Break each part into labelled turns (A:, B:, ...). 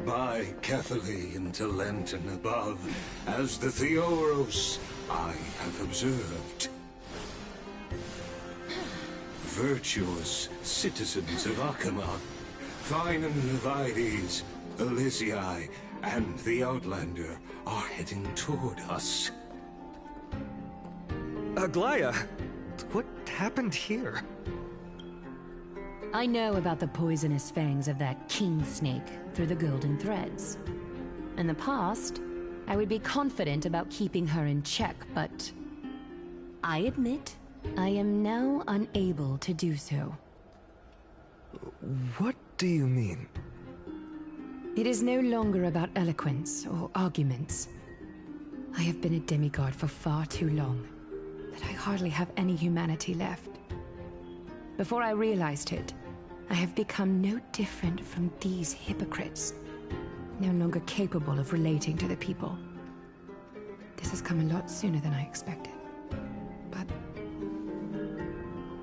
A: By Catholic into Lenten above, as the Theoros I have observed. Virtuous citizens of Akama, fine and Vides, Elysiae, and the Outlander are heading toward us.
B: Aglaya, what happened here?
C: I know about the poisonous fangs of that king snake through the golden threads. In the past, I would be confident about keeping her in check, but I admit I am now unable to do so.
B: What do you mean?
C: It is no longer about eloquence or arguments. I have been a demigod for far too long that I hardly have any humanity left. Before I realized it, I have become no different from these hypocrites, no longer capable of relating to the people. This has come a lot sooner than I expected. But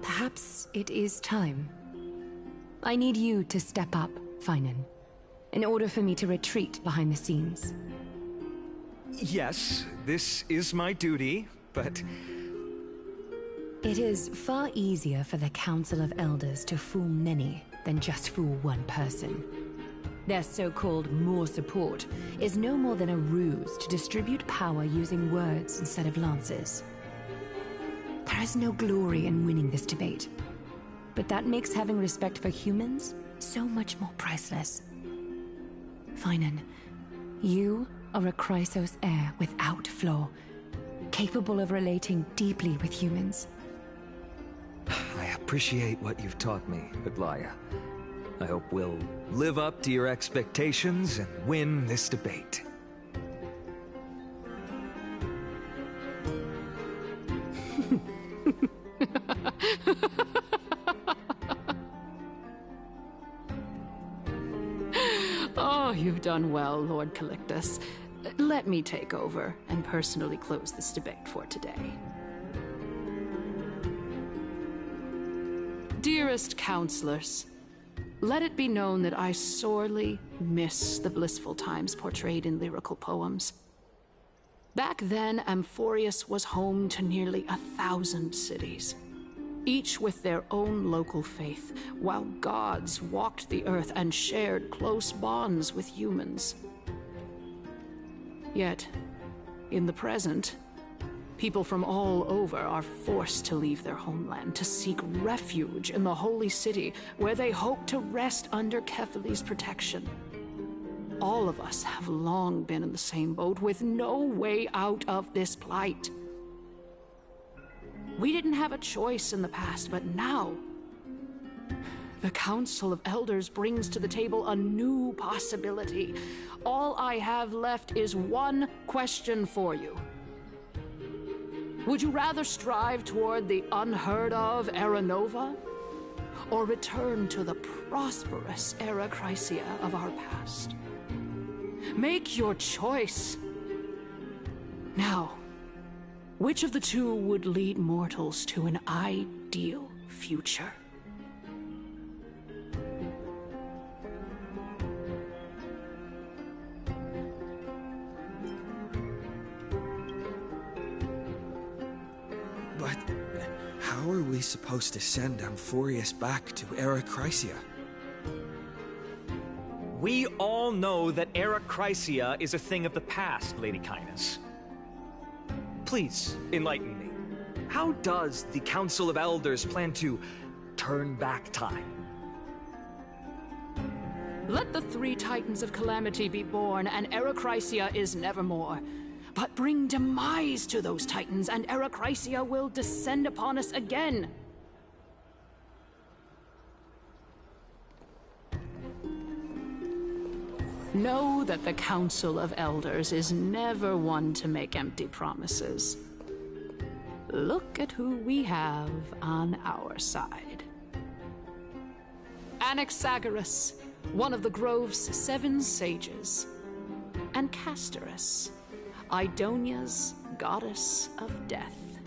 C: perhaps it is time. I need you to step up, Finan, in order for me to retreat behind the scenes.
B: Yes, this is my duty, but...
C: It is far easier for the Council of Elders to fool many than just fool one person. Their so-called more support is no more than a ruse to distribute power using words instead of lances. There is no glory in winning this debate. But that makes having respect for humans so much more priceless. Finan, you are a Chrysos heir without flaw, capable of relating deeply with humans.
B: I appreciate what you've taught me, Aglaya. I hope we'll live up to your expectations and win this debate.
D: Oh, you've done well, Lord Calictus. Let me take over and personally close this debate for today. Dearest counselors, let it be known that I sorely miss the blissful times portrayed in lyrical poems. Back then, Amphoreus was home to nearly 1,000 cities, each with their own local faith, while gods walked the earth and shared close bonds with humans. Yet, in the present, people from all over are forced to leave their homeland to seek refuge in the holy city, where they hope to rest under Kefali's protection. All of us have long been in the same boat, with no way out of this plight. We didn't have a choice in the past, but now, the Council of Elders brings to the table a new possibility. All I have left is one question for you. Would you rather strive toward the unheard of Era Nova, or return to the prosperous Era Chrysia of our past? Make your choice. Now, which of the two would lead mortals to an ideal future?
E: But how are we supposed to send Amphoreus back to Era Chrysia?
B: We all know that Era Chrysia is a thing of the past, Lady Kainas. Please, enlighten me. How does the Council of Elders plan to turn back time?
D: Let the three Titans of Calamity be born, and Era Chrysia is nevermore. But bring demise to those Titans, and Era Chrysia will descend upon us again. Know that the Council of Elders is never one to make empty promises. Look at who we have on our side. Anaxagoras, one of the Grove's 7 sages, and Castorus, Idonia's goddess of death.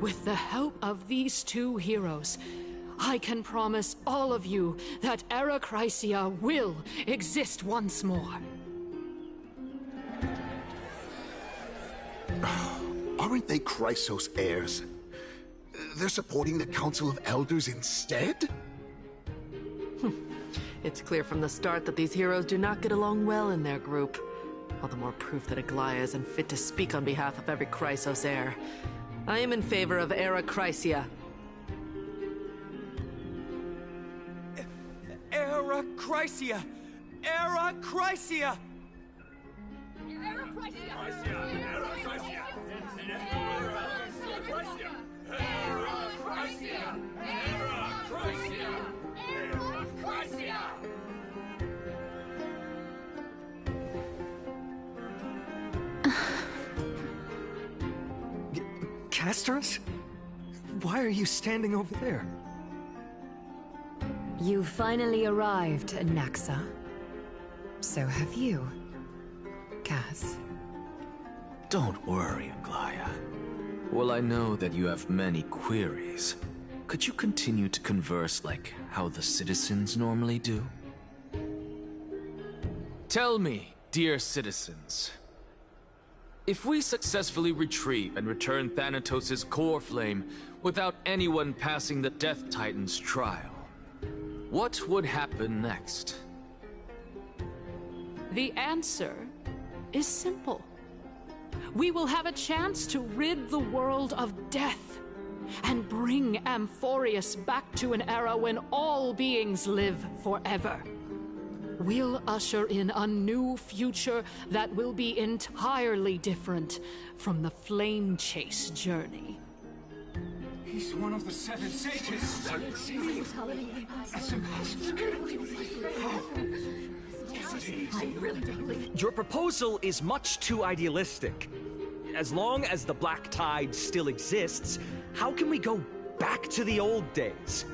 D: With the help of these 2 heroes, I can promise all of you that Era Chrysia will exist once more.
F: Aren't they Chrysos heirs? They're supporting the Council of Elders instead?
G: It's clear from the start that these heroes do not get along well in their group. All the more proof that Aglaya isn't fit to speak on behalf of every Chrysos heir. I am in favor of Era Chrysia.
E: Era Chrysia! Era Chrysia!
H: Era Chrysia! Era Chrysia! Era Chrysia! Era Chrysia! Era Chrysia!
B: Castorus? Why are you standing over there?
C: You finally arrived, Naxa. So have you, Cass.
I: Don't worry, Aglaya. Well, I know that you have many queries. Could you continue to converse like how the citizens normally do?
J: Tell me, dear citizens, if we successfully retreat and return Thanatos' core flame without anyone passing the Death Titan's trial, what would happen next?
D: The answer is simple. we will have a chance to rid the world of death and bring Amphoreus back to an era when all beings live forever. We'll usher in a new future that will be entirely different from the flame chase journey.
A: He's one of the 7 sages.
B: Your proposal is much too idealistic. As long as the Black Tide still exists, how can we go back to the old days?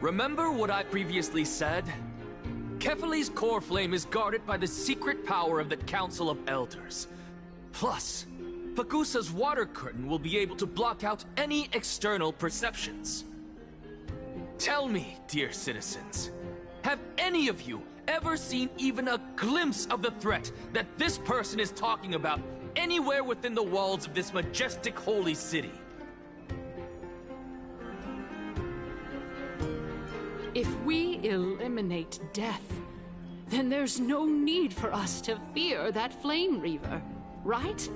J: Remember what I previously said? Kefali's core flame is guarded by the secret power of the Council of Elders. Plus, Pagusa's water curtain will be able to block out any external perceptions. Tell me, dear citizens, have any of you ever seen even a glimpse of the threat that this person is talking about anywhere within the walls of this majestic holy city?
D: If we eliminate death, then there's no need for us to fear that Flame Reaver, right?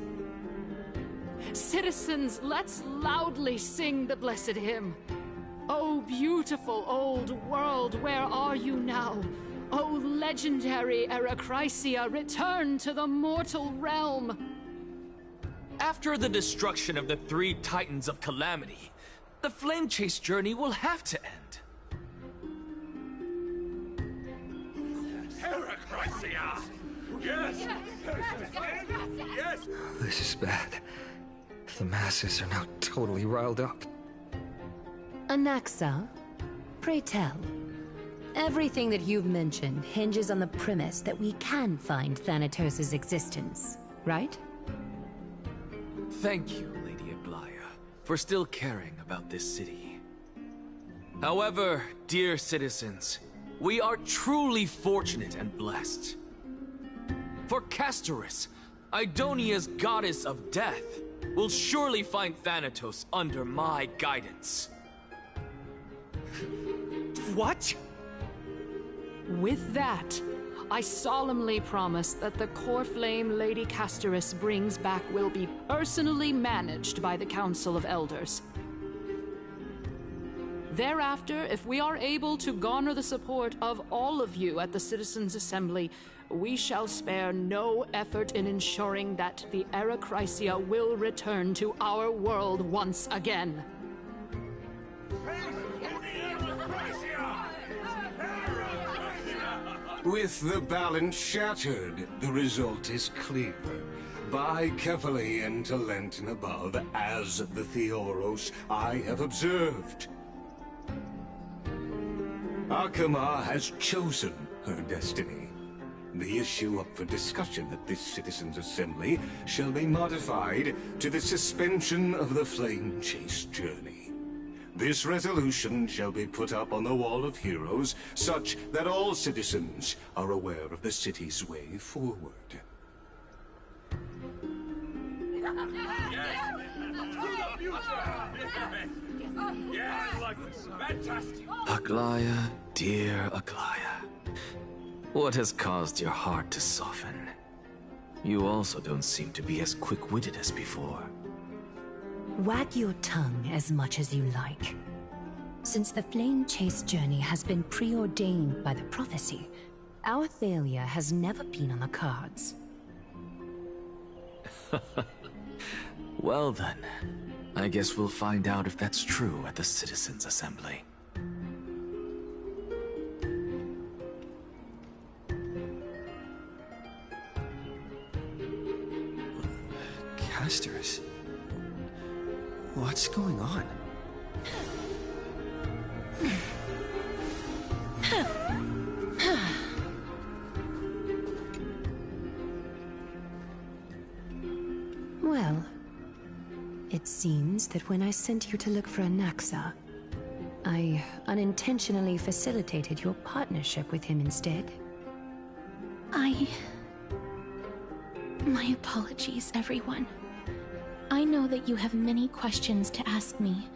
D: Citizens, let's loudly sing the blessed hymn. Oh, beautiful old world, where are you now? Oh, legendary Erechrysia, return to the mortal realm.
J: After the destruction of the 3 Titans of Calamity, the Flame Chase journey will have to end.
H: Erechrysia! Yes! Yes!
E: This is bad. The masses are now totally riled up.
C: Anaxa, pray tell. Everything that you've mentioned hinges on the premise that we can find Thanatos' existence, right?
J: Thank you, Lady Aglaya, for still caring about this city. However, dear citizens, we are truly fortunate and blessed. For Castorus, Idonia's goddess of death, will surely find Thanatos under my guidance.
B: What?
D: With that, I solemnly promise that the core flame Lady Castorus brings back will be personally managed by the Council of Elders. Thereafter, if we are able to garner the support of all of you at the Citizens' Assembly, we shall spare no effort in ensuring that the Erechrysia will return to our world once again.
A: With the balance shattered, the result is clear. By Kefali and Talent and above, as the Theoros I have observed. Akama has chosen her destiny. The issue up for discussion at this Citizens' Assembly shall be modified to the suspension of the Flame Chase journey. This resolution shall be put up on the Wall of Heroes, such that all citizens are aware of the city's way forward.
I: Aglaya, dear Aglaya. What has caused your heart to soften? You also don't seem to be as quick-witted as before.
C: Wag your tongue as much as you like. Since the Flame Chase journey has been preordained by the prophecy, our failure has never been on the cards.
I: Well then, I guess we'll find out if that's true at the Citizens' Assembly.
E: Castorus? What's going on?
C: Well, it seems that when I sent you to look for Anaxa, I unintentionally facilitated your partnership with him instead.
K: My apologies, everyone. I know that you have many questions to ask me.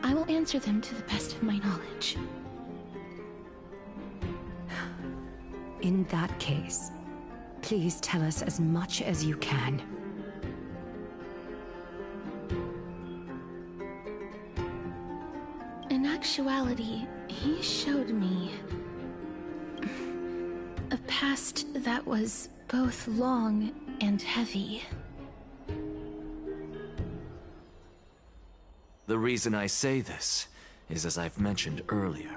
K: I will answer them to the best of my knowledge.
C: In that case, Please tell us as much as you can.
K: In actuality, he showed me a past that was both long and heavy.
I: The reason I say this is as I've mentioned earlier.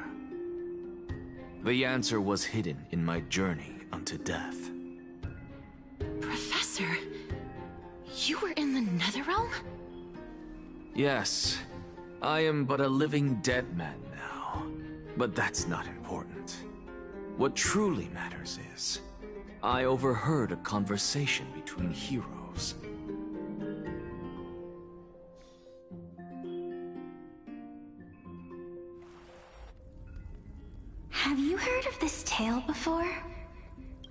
I: The answer was hidden in my journey unto death.
K: Professor, you were in the Netherrealm?
I: Yes, I am but a living dead man now, but that's not important. What truly matters is, I overheard a conversation between heroes.
L: Have you heard of this tale before?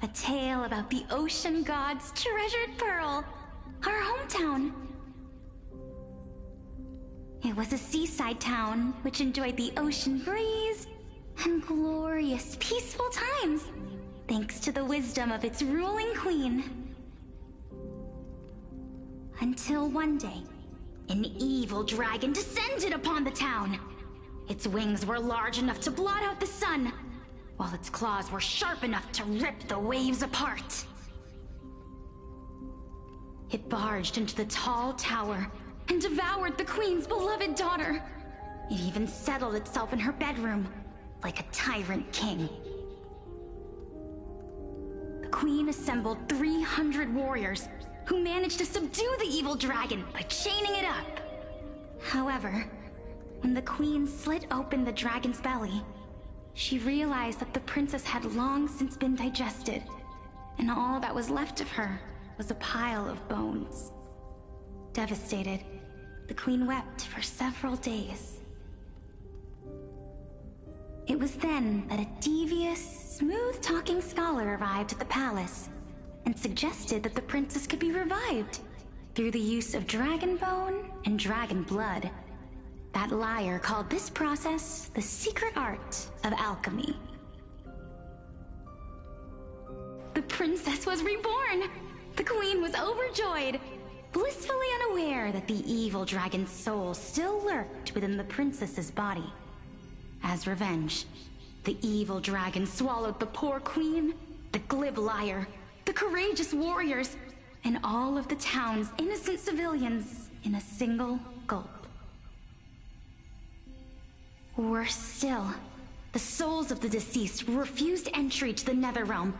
L: A tale about the ocean god's treasured pearl, our hometown. It was a seaside town which enjoyed the ocean breeze and glorious, peaceful times, thanks to the wisdom of its ruling queen. Until one day, an evil dragon descended upon the town. Its wings were large enough to blot out the sun, while its claws were sharp enough to rip the waves apart. It barged into the tall tower and devoured the queen's beloved daughter. It even settled itself in her bedroom, like a tyrant king. The queen assembled 300 warriors who managed to subdue the evil dragon by chaining it up. However, when the queen slit open the dragon's belly, she realized that the princess had long since been digested, and all that was left of her was a pile of bones. Devastated, the queen wept for several days. It was then that a devious, smooth-talking scholar arrived at the palace and suggested that the princess could be revived through the use of dragon bone and dragon blood. That liar called this process the secret art of alchemy. The princess was reborn! The queen was overjoyed, blissfully unaware that the evil dragon's soul still lurked within the princess's body. As revenge, the evil dragon swallowed the poor queen, the glib liar, the courageous warriors, and all of the town's innocent civilians in a single gulp. Worse still, the souls of the deceased refused entry to the Netherrealm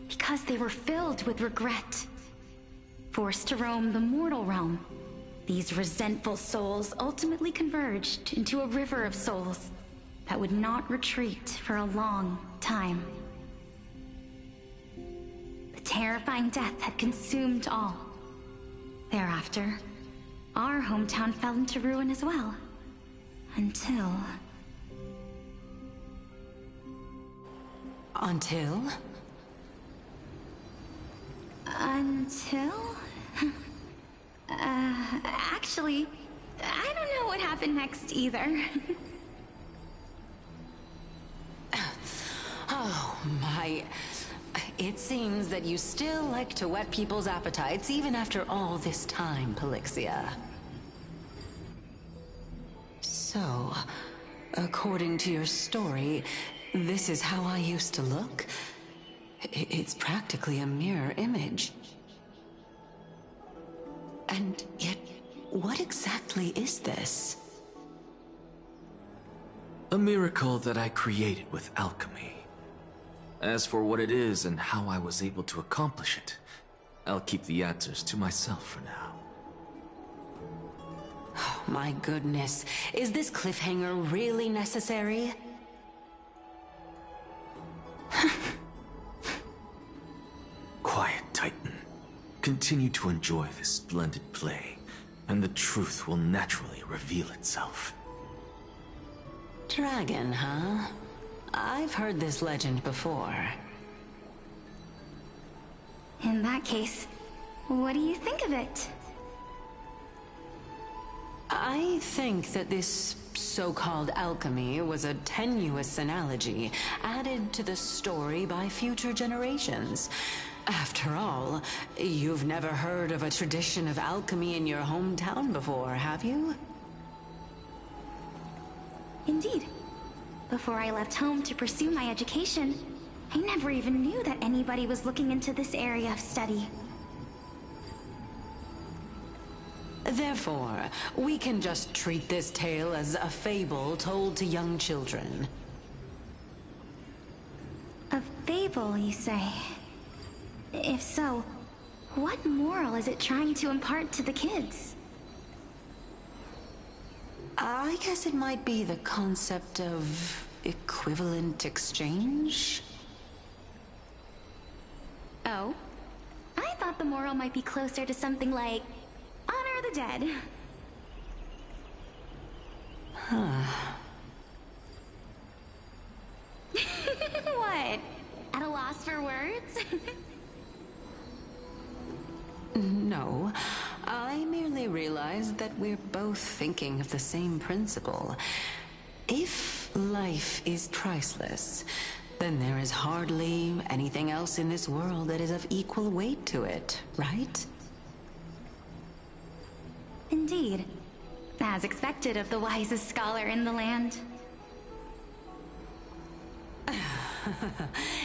L: because they were filled with regret. Forced to roam the mortal realm, these resentful souls ultimately converged into a river of souls that would not retreat for a long time. The terrifying death had consumed all. Thereafter, our hometown fell into ruin as well. Until... Actually, I don't know what happened next either.
M: Oh, my... It seems that you still like to whet people's appetites even after all this time, Pelixia. So, according to your story, this is how I used to look? It's practically a mirror image. And yet, what exactly is this?
I: A miracle that I created with alchemy. As for what it is and how I was able to accomplish it, I'll keep the answers to myself for now.
M: Oh, my goodness. Is this cliffhanger really necessary?
I: Quiet, Titan. Continue to enjoy this splendid play, and the truth will naturally reveal itself.
M: Dragon, huh? I've heard this legend before.
L: In that case, what do you think of it?
M: I think that this so-called alchemy was a tenuous analogy added to the story by future generations. After all, you've never heard of a tradition of alchemy in your hometown before, have you?
L: Indeed. Before I left home to pursue my education, I never even knew that anybody was looking into this area of study.
M: Therefore, we can just treat this tale as a fable told to young children.
L: A fable, you say? If so, what moral is it trying to impart to the kids?
M: I guess it might be the concept of equivalent exchange?
L: Oh? I thought the moral might be closer to something like honor the dead.
M: Huh.
L: What? At a loss for words?
M: No, I merely realized that we're both thinking of the same principle. If life is priceless, then there is hardly anything else in this world that is of equal weight to it, right?
L: Indeed. As expected of the wisest scholar in the land.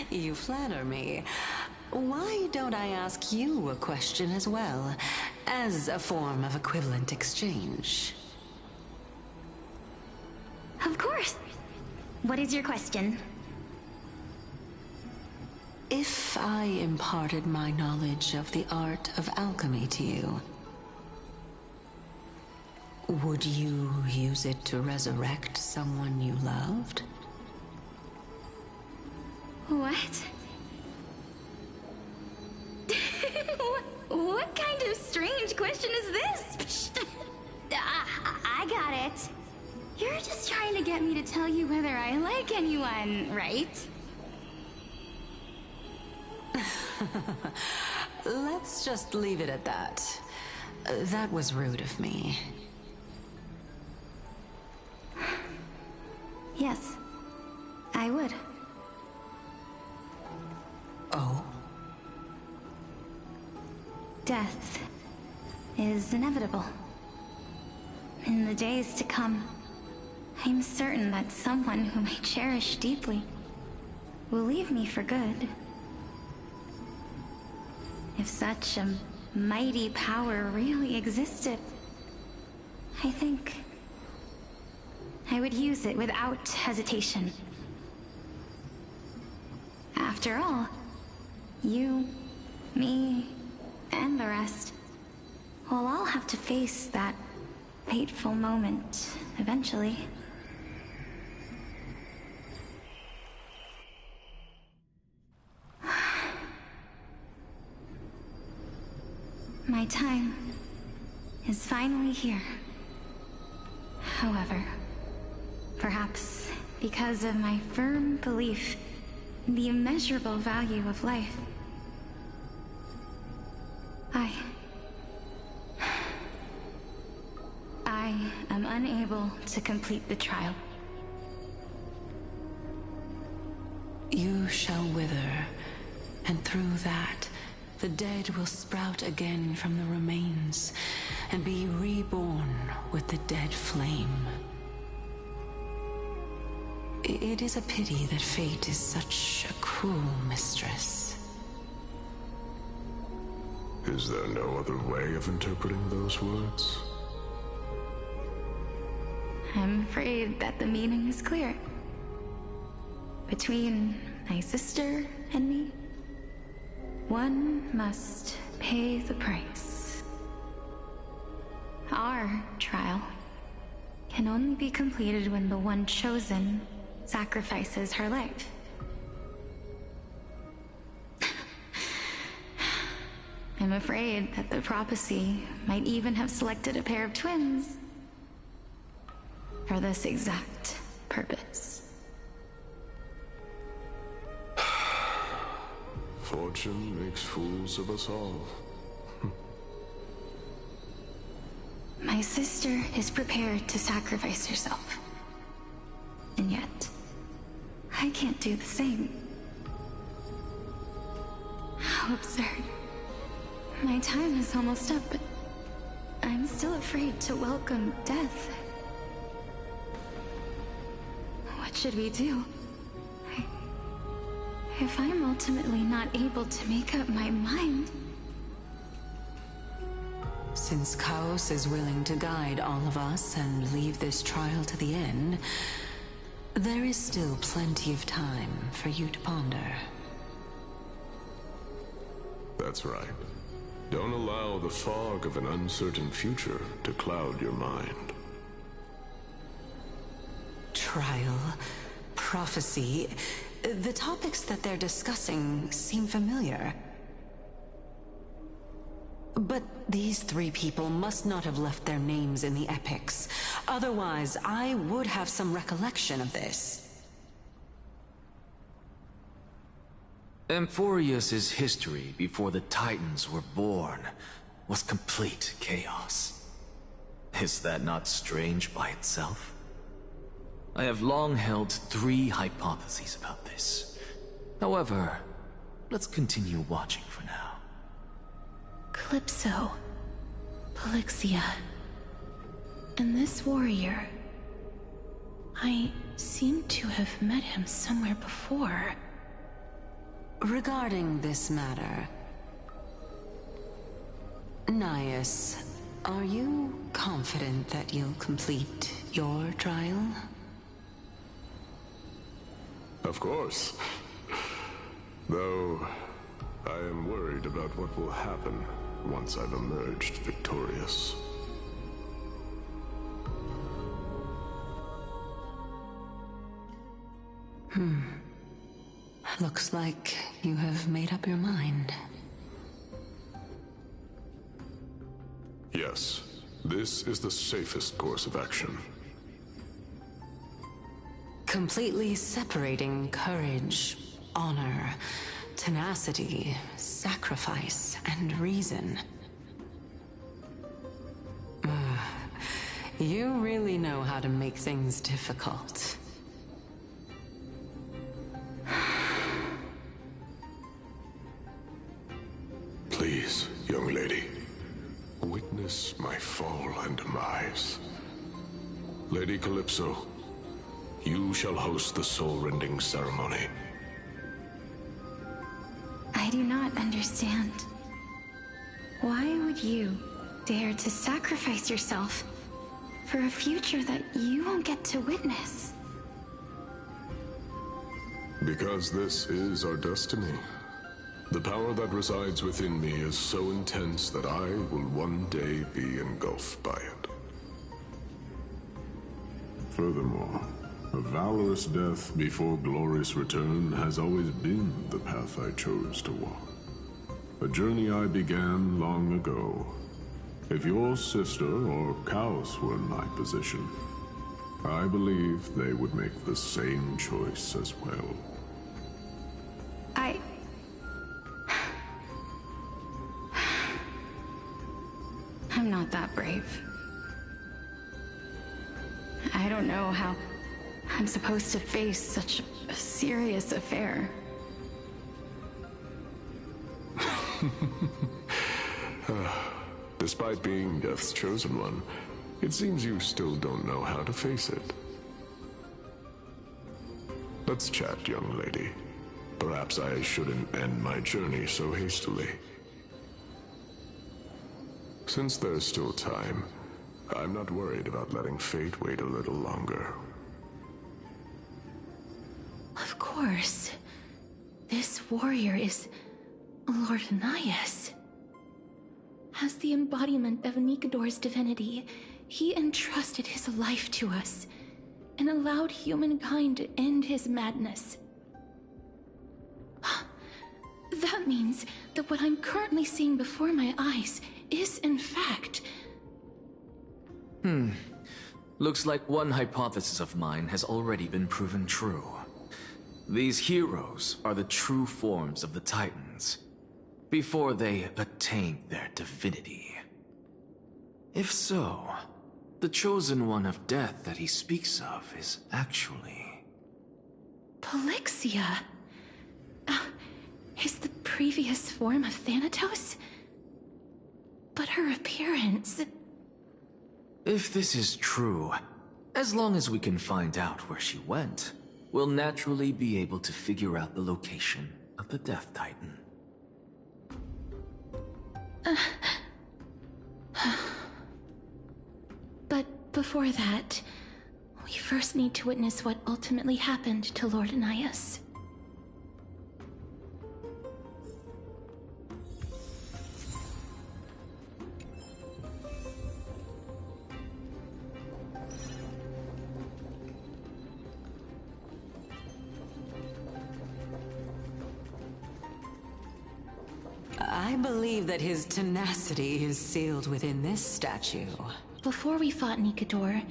M: You flatter me. Why don't I ask you a question as well, as a form of equivalent exchange?
L: Of course. What is your question?
M: If I imparted my knowledge of the art of alchemy to you, would you use it to resurrect someone you loved?
L: What? What kind of strange question is this? I got it. You're just trying to get me to tell you whether I like anyone, right?
M: Let's just leave it at that. That was rude of me.
L: Yes, I would.
M: Oh?
L: Death is inevitable. In the days to come, I'm certain that someone whom I cherish deeply will leave me for good. If such a mighty power really existed, I think I would use it without hesitation. After all, you, me, and the rest will all have to face that fateful moment eventually. My time is finally here. However, perhaps because of my firm belief in the immeasurable value of life, I am unable to complete the trial.
M: You shall wither, and through that, the dead will sprout again from the remains, and be reborn with the dead flame. It is a pity that fate is such a cruel mistress.
N: Is there no other way of interpreting those words?
L: I'm afraid that the meaning is clear. Between my sister and me, one must pay the price. Our trial can only be completed when the one chosen sacrifices her life. I'm afraid that the prophecy might even have selected a pair of twins for this exact purpose.
N: Fortune makes fools of us all.
L: My sister is prepared to sacrifice herself. And yet, I can't do the same. How absurd. My time is almost up, but I'm still afraid to welcome death. What should we do? If I'm ultimately not able to make up my mind...
M: Since Chaos is willing to guide all of us and leave this trial to the end, there is still plenty of time for you to ponder.
N: That's right. Don't allow the fog of an uncertain future to cloud your mind.
M: Trial, prophecy, the topics that they're discussing seem familiar. But these three people must not have left their names in the epics. Otherwise, I would have some recollection of this.
I: Amphoreus' history before the Titans were born was complete chaos. Is that not strange by itself? I have long held 3 hypotheses about this. However, let's continue watching for now.
K: Calypso, Polixia, and this warrior. I seem to have met him somewhere before.
M: Regarding this matter, Nias, are you confident that you'll complete your trial?
N: Of course. Though, I am worried about what will happen once I've emerged victorious.
M: Looks like you have made up your mind.
N: Yes, this is the safest course of action.
M: Completely separating courage, honor, tenacity, sacrifice, and reason. You really know how to make things difficult.
N: Please, young lady, witness my fall and demise. Lady Calypso, you shall host the soul-rending ceremony.
L: I do not understand. Why would you dare to sacrifice yourself for a future that you won't get to witness?
N: Because this is our destiny. The power that resides within me is so intense that I will one day be engulfed by it. Furthermore, a valorous death before glorious return has always been the path I chose to walk. A journey I began long ago. If your sister or Chaos were in my position, I believe they would make the same choice as well.
L: I'm not that brave. I don't know how I'm supposed to face such a serious affair.
N: Despite being Death's chosen one, it seems you still don't know how to face it. Let's chat, young lady. Perhaps I shouldn't end my journey so hastily. Since there's still time, I'm not worried about letting fate wait a little longer.
K: Of course. This warrior is Lord Nias. As the embodiment of Nikador's divinity, he entrusted his life to us and allowed humankind to end his madness. That means that what I'm currently seeing before my eyes is in fact...
I: Looks like one hypothesis of mine has already been proven true. These heroes are the true forms of the Titans, before they attained their divinity. If so, the chosen one of death that he speaks of is actually...
K: Polixia? Is the previous form of Thanatos? But her appearance...
I: If this is true, as long as we can find out where she went, we'll naturally be able to figure out the location of the Death Titan.
K: But before that, we first need to witness what ultimately happened to Lord Anaias.
M: I believe that his tenacity is sealed within this statue.
K: Before we fought Nikador,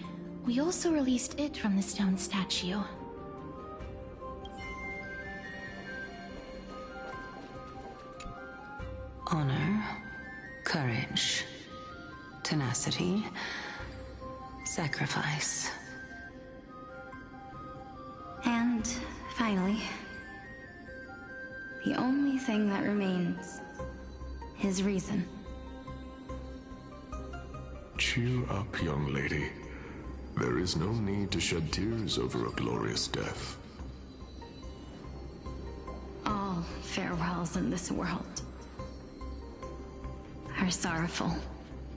K: we also released it from the stone statue.
M: Honor, courage, tenacity, sacrifice.
L: And finally, the only thing that remains is reason.
N: Cheer up, young lady. There is no need to shed tears over a glorious death.
L: All farewells in this world are sorrowful,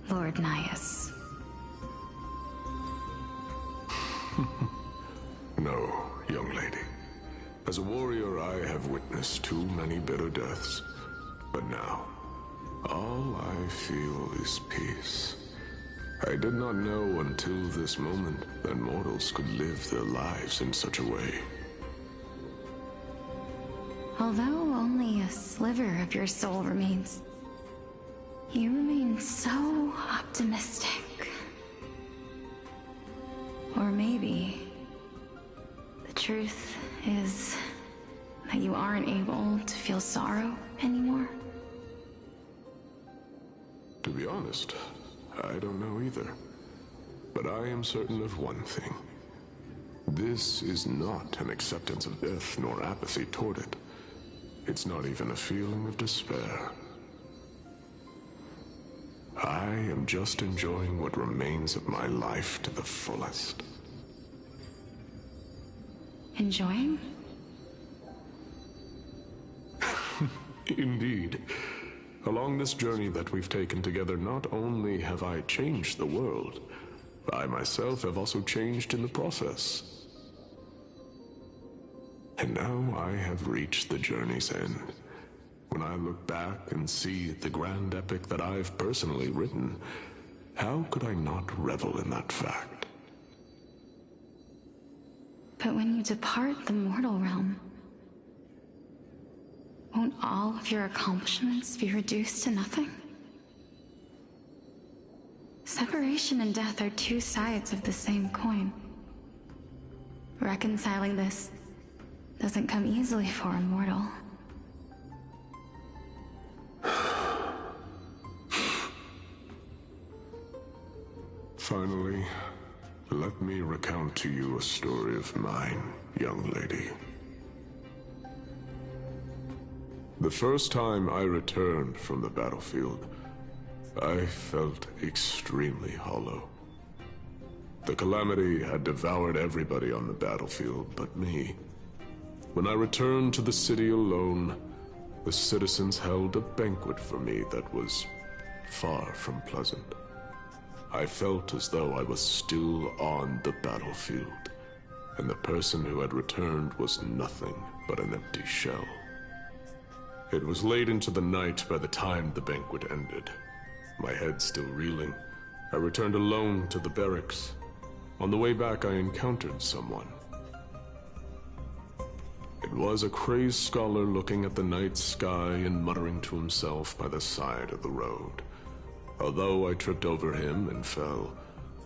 L: Lord Naias.
N: No, young lady. As a warrior, I have witnessed too many bitter deaths. But now, all I feel is peace. I did not know until this moment that mortals could live their lives in such a way.
L: Although only a sliver of your soul remains, you remain so optimistic. Or maybe the truth is that you aren't able to feel sorrow anymore.
N: To be honest, I don't know either. But I am certain of one thing. This is not an acceptance of death nor apathy toward it. It's not even a feeling of despair. I am just enjoying what remains of my life to the fullest.
L: Enjoying?
N: Indeed. Along this journey that we've taken together, not only have I changed the world, I myself have also changed in the process. And now I have reached the journey's end. When I look back and see the grand epic that I've personally written, how could I not revel in that fact?
L: But when you depart the mortal realm, won't all of your accomplishments be reduced to nothing? Separation and death are two sides of the same coin. Reconciling this doesn't come easily for a mortal.
N: Finally, let me recount to you a story of mine, young lady. The first time I returned from the battlefield, I felt extremely hollow. The calamity had devoured everybody on the battlefield but me. When I returned to the city alone, the citizens held a banquet for me that was far from pleasant. I felt as though I was still on the battlefield, and the person who had returned was nothing but an empty shell. It was late into the night by the time the banquet ended. My head still reeling, I returned alone to the barracks. On the way back, I encountered someone. It was a crazed scholar looking at the night sky and muttering to himself by the side of the road. Although I tripped over him and fell,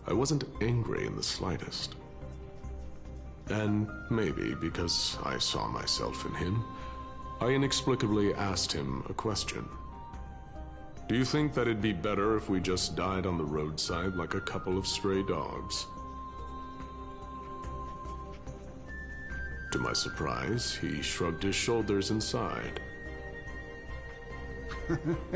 N: I wasn't angry in the slightest. And maybe because I saw myself in him, I inexplicably asked him a question. Do you think that it'd be better if we just died on the roadside like a couple of stray dogs? To my surprise, he shrugged his shoulders and sighed.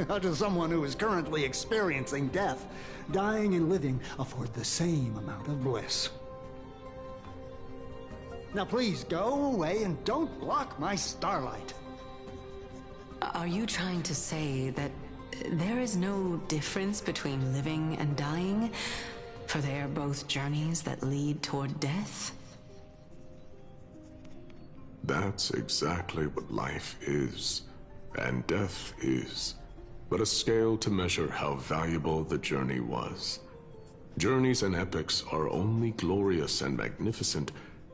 O: How does someone who is currently experiencing death, dying and living, afford the same amount of bliss? Now please go away and don't block my starlight.
M: Are you trying to say that there is no difference between living and dying? For they are both journeys that lead toward death?
N: That's exactly what life is, and death is, but a scale to measure how valuable the journey was. Journeys and epics are only glorious and magnificent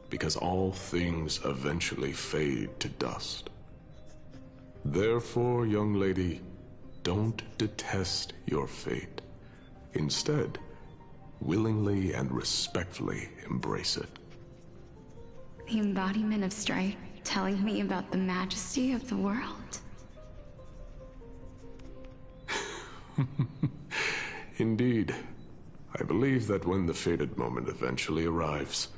N: because all things eventually fade to dust. Therefore, young lady, don't detest your fate. Instead, willingly and respectfully embrace it.
L: The embodiment of strife telling me about the majesty of the world.
N: Indeed. I believe that when the fated moment eventually arrives,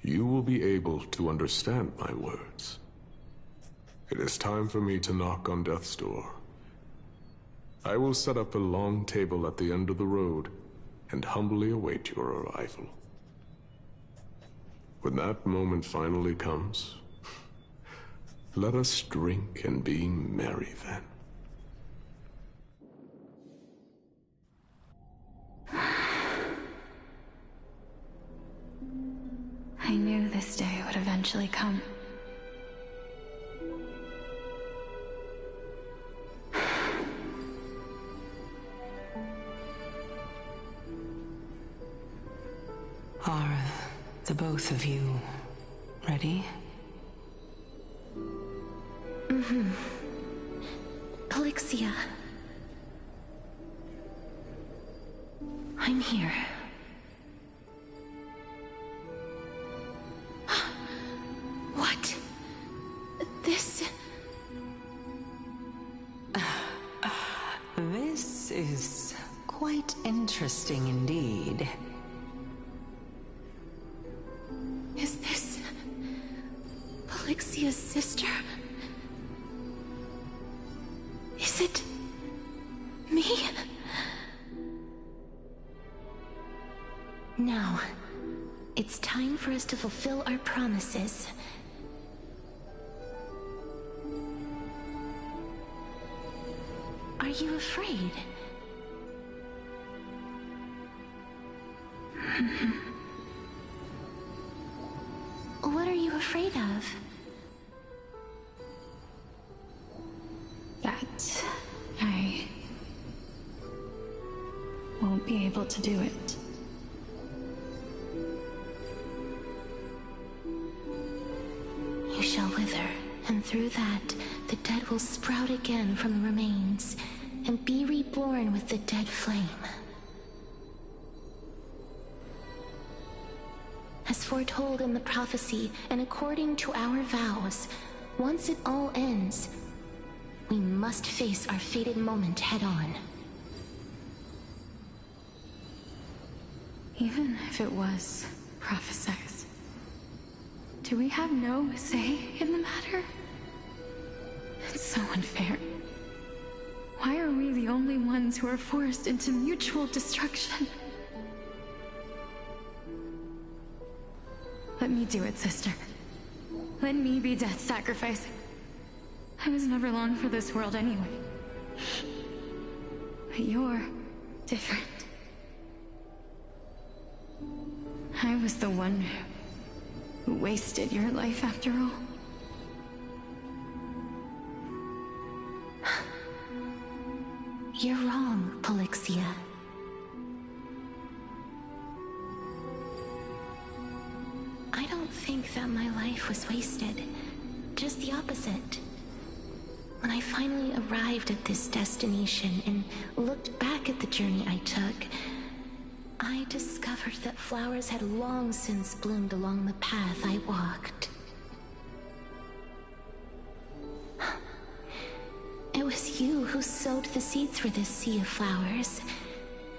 N: you will be able to understand my words. It is time for me to knock on death's door. I will set up a long table at the end of the road and humbly await your arrival. When that moment finally comes, let us drink and be merry then.
L: I knew this day would eventually come.
M: Are the both of you ready?
K: Mm-hmm. Polixia. I'm here. What? This...
M: This is quite interesting indeed.
K: Is this... Polixia's sister? Is it... me? Now, it's time for us to fulfill our promises. Are you afraid? What are you afraid of?
L: That I won't be able to do it.
K: You shall wither, and through that, the dead will sprout again from the remains, and be reborn with the dead flame. As foretold in the prophecy, and according to our vows, once it all ends, we must face our fated moment head-on.
L: Even if it was prophesied, do we have no say in the matter? It's so unfair. Why are we the only ones who are forced into mutual destruction? Let me do it, sister. Let me be death's sacrifice. I was never long for this world anyway. But you're different. I was the one who wasted your life after all.
K: You're wrong, Polixia. I don't think that my life was wasted. Just the opposite. When I finally arrived at this destination and looked back at the journey I took, I discovered that flowers had long since bloomed along the path I walked. It was you who sowed the seeds for this sea of flowers.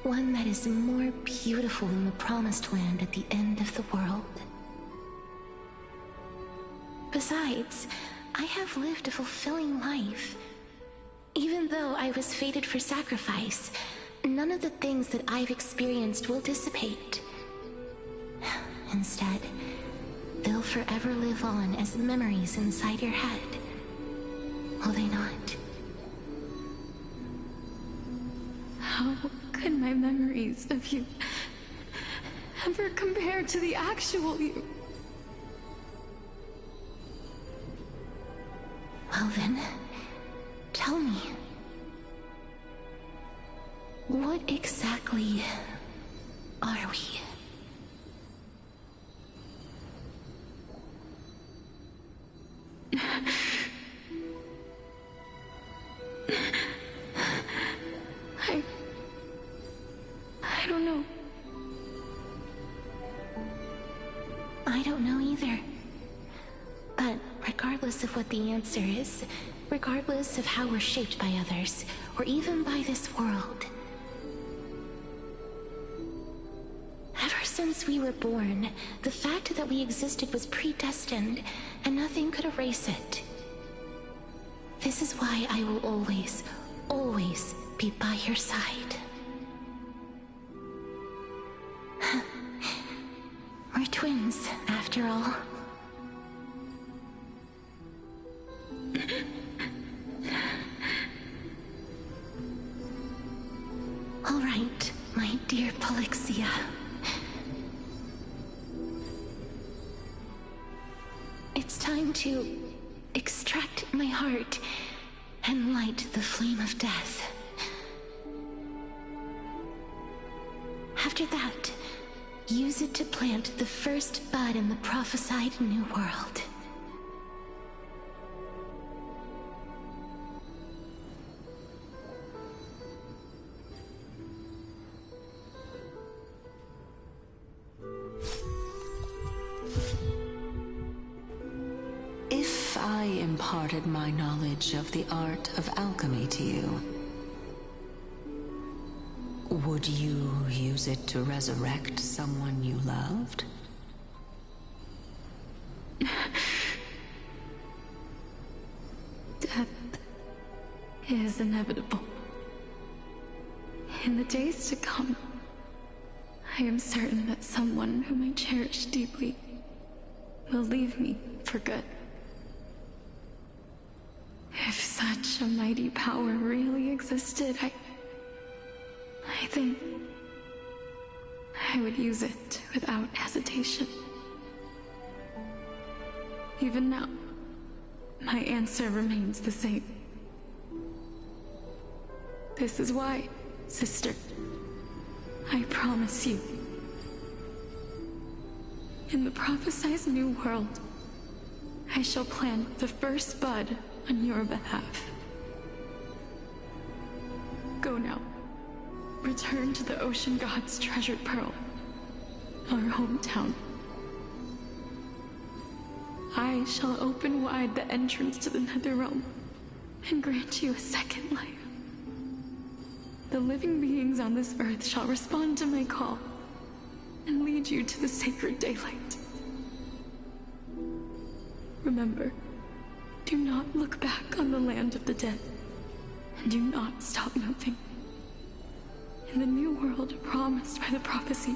K: One that is more beautiful than the promised land at the end of the world. Besides, I have lived a fulfilling life. Even though I was fated for sacrifice, none of the things that I've experienced will dissipate. Instead, they'll forever live on as memories inside your head. Will they not?
P: How could my memories of you ever compare to the actual you?
K: Well then, tell me. What exactly are we?
P: I don't know.
K: I don't know either. But regardless of what the answer is, regardless of how we're shaped by others, or even by this world, ever since we were born, the fact that we existed was predestined, and nothing could erase it. This is why I will always, always be by your side. We're twins, after all. All right, my dear Polixia. It's time to extract my heart and light the flame of death. After that, use it to plant the first bud in the prophesied new world.
M: If I imparted my knowledge of the art of alchemy to you, would you use it to resurrect someone you loved?
P: Death is inevitable. In the days to come, I am certain that someone whom I cherish deeply will leave me for good. If such a mighty power really existed, I think I would use it without hesitation. Even now, my answer remains the same. This is why, sister, I promise you, in the prophesied new world, I shall plant the first bud on your behalf. Go now. Return to the ocean god's treasured pearl, our hometown. I shall open wide the entrance to the Netherrealm and grant you a second life. The living beings on this earth shall respond to my call and lead you to the sacred daylight. Remember, do not look back on the land of the dead, and do not stop moving. In the new world promised by the prophecy,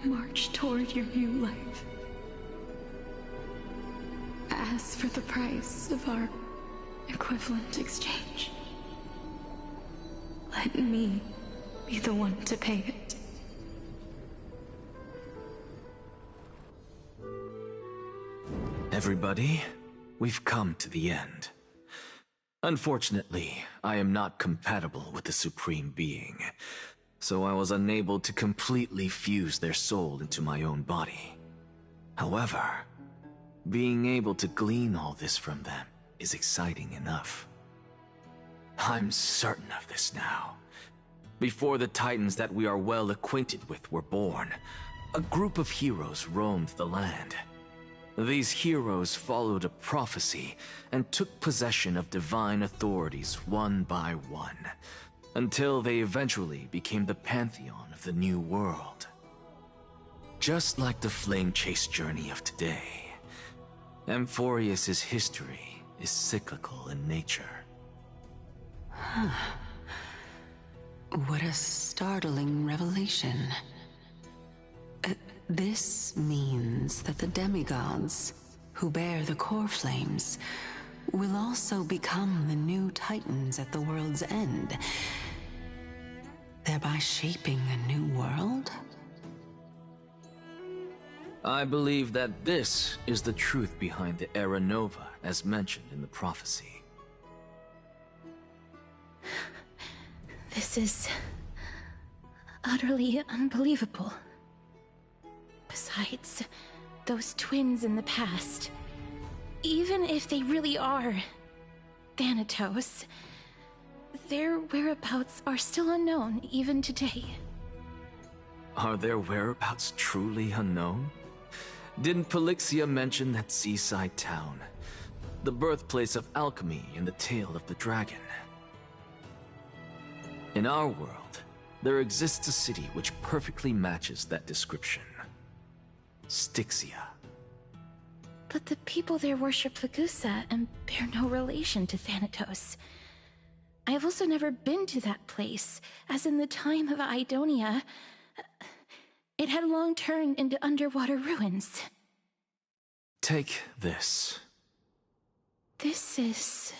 P: march toward your new life. As for the price of our equivalent exchange, let me be the one to pay it.
I: Everybody, we've come to the end. Unfortunately, I am not compatible with the Supreme Being, so I was unable to completely fuse their soul into my own body. However, being able to glean all this from them is exciting enough. I'm certain of this now. Before the Titans that we are well acquainted with were born, a group of heroes roamed the land. These heroes followed a prophecy and took possession of divine authorities one by one, until they eventually became the pantheon of the New World. Just like the flame chase journey of today, Amphoreus' history is cyclical in nature.
M: Huh. What a startling revelation. This means that the demigods, who bear the core flames, will also become the new titans at the world's end, thereby shaping a new world?
I: I believe that this is the truth behind the Era Nova, as mentioned in the prophecy.
K: This is utterly unbelievable. Besides, those twins in the past, even if they really are Thanatos, their whereabouts are still unknown even today.
I: Are their whereabouts truly unknown? Didn't Polixia mention that seaside town, the birthplace of alchemy in the tale of the dragon? In our world, there exists a city which perfectly matches that description. Styxia.
K: But the people there worship Fagusa and bear no relation to Thanatos. I have also never been to that place, as in the time of Idonia, it had long turned into underwater ruins.
I: Take this.
K: This is...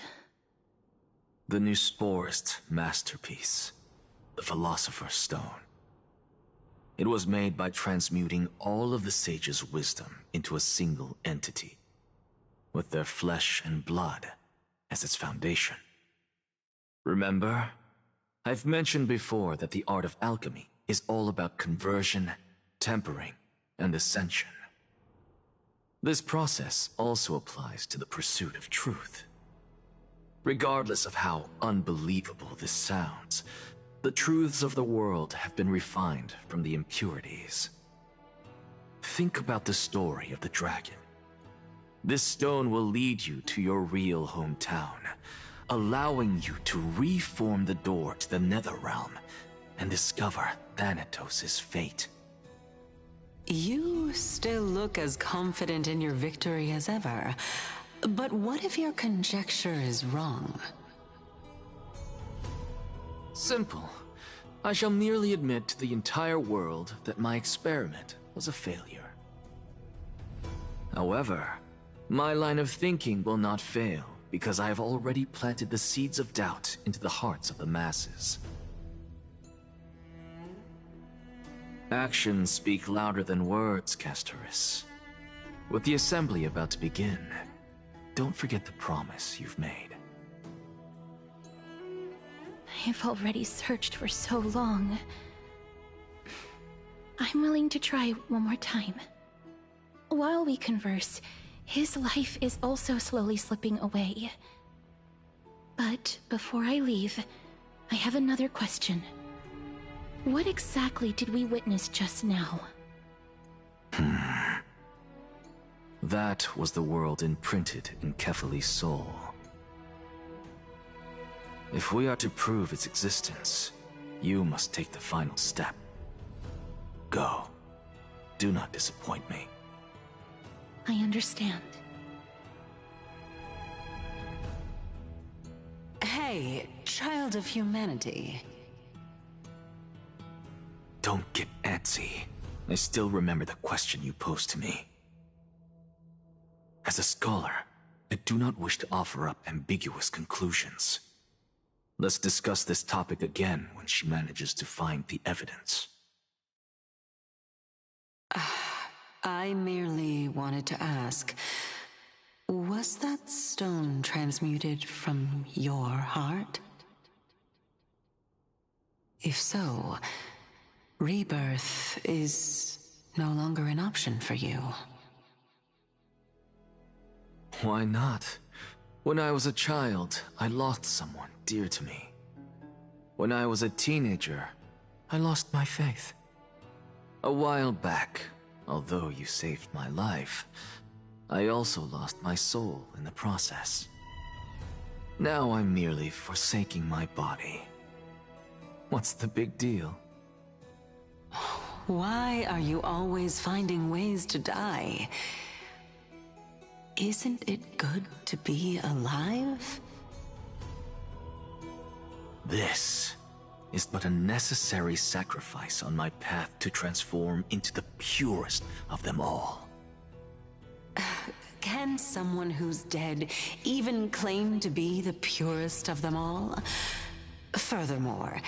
I: the new Sporist masterpiece, the Philosopher's Stone. It was made by transmuting all of the sages' wisdom into a single entity, with their flesh and blood as its foundation. Remember, I've mentioned before that the art of alchemy is all about conversion, tempering, and ascension. This process also applies to the pursuit of truth. Regardless of how unbelievable this sounds, the truths of the world have been refined from the impurities. Think about the story of the dragon. This stone will lead you to your real hometown, allowing you to reform the door to the Netherrealm and discover Thanatos' fate.
M: You still look as confident in your victory as ever, but what if your conjecture is wrong?
I: Simple. I shall merely admit to the entire world that my experiment was a failure. However, my line of thinking will not fail because I have already planted the seeds of doubt into the hearts of the masses. Actions speak louder than words, Castorus. With the assembly about to begin, don't forget the promise you've made.
K: I've already searched for so long. I'm willing to try one more time. While we converse, his life is also slowly slipping away. But before I leave, I have another question. What exactly did we witness just now?
I: That was the world imprinted in Kefali's soul. If we are to prove its existence, you must take the final step. Go. Do not disappoint me.
K: I understand.
M: Hey, child of humanity.
I: Don't get antsy. I still remember the question you posed to me. As a scholar, I do not wish to offer up ambiguous conclusions. Let's discuss this topic again when she manages to find the evidence.
M: I merely wanted to ask, was that stone transmuted from your heart? If so, rebirth is no longer an option for you.
I: Why not? When I was a child, I lost someone dear to me. When I was a teenager, I lost my faith. A while back, although you saved my life, I also lost my soul in the process. Now I'm merely forsaking my body. What's the big deal?
M: Why are you always finding ways to die? Isn't it good to be alive?
I: This is but a necessary sacrifice on my path to transform into the purest of them all.
M: Can someone who's dead even claim to be the purest of them all? Furthermore,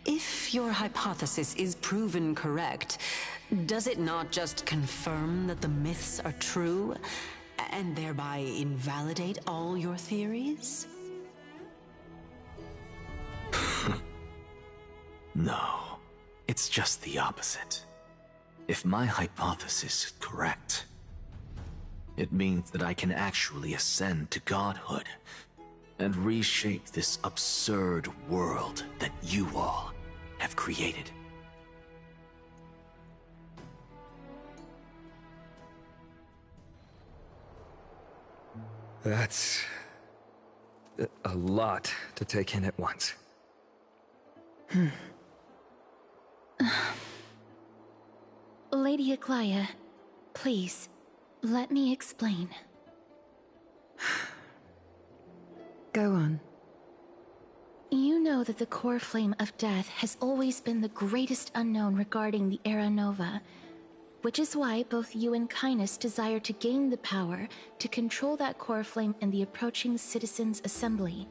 M: if your hypothesis is proven correct, does it not just confirm that the myths are true, and thereby invalidate all your theories?
I: No, it's just the opposite. If my hypothesis is correct, it means that I can actually ascend to godhood and reshape this absurd world that you all have created.
B: That's a lot to take in at once.
K: Lady Aglaia, please, let me explain.
C: Go on.
K: You know that the core flame of death has always been the greatest unknown regarding the Era Nova, which is why both you and Kindness desire to gain the power to control that core flame in the approaching Citizens' Assembly.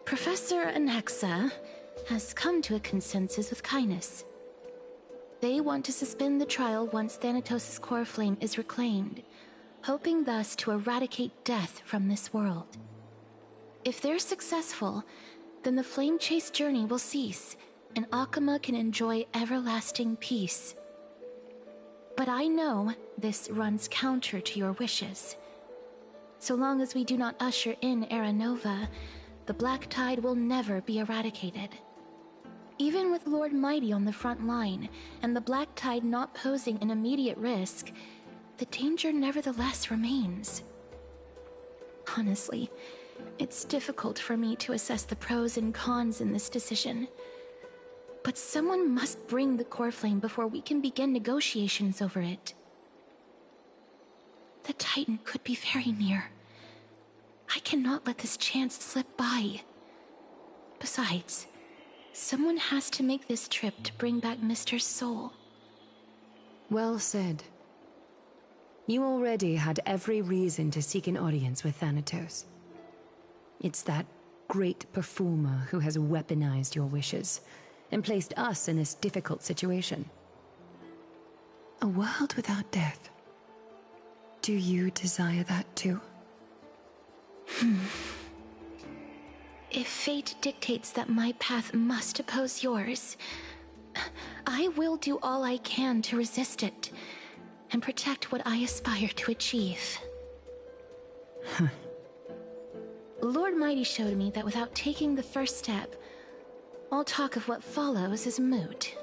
K: Professor Anaxa has come to a consensus with Kindness. They want to suspend the trial once Thanatos' core flame is reclaimed, hoping thus to eradicate death from this world. If they're successful, then the flame chase journey will cease, and Akama can enjoy everlasting peace. But I know this runs counter to your wishes. So long as we do not usher in Era Nova, the Black Tide will never be eradicated. Even with Lord Mighty on the front line, and the Black Tide not posing an immediate risk, the danger nevertheless remains. Honestly, it's difficult for me to assess the pros and cons in this decision. But someone must bring the core flame before we can begin negotiations over it. The Titan could be very near. I cannot let this chance slip by. Besides, someone has to make this trip to bring back Mr. Soul.
C: Well said. You already had every reason to seek an audience with Thanatos. It's that great performer who has weaponized your wishes and placed us in this difficult situation. A world without death. Do you desire that too?
K: If fate dictates that my path must oppose yours, I will do all I can to resist it and protect what I aspire to achieve. Lord Mighty showed me that without taking the first step, all talk of what follows is moot.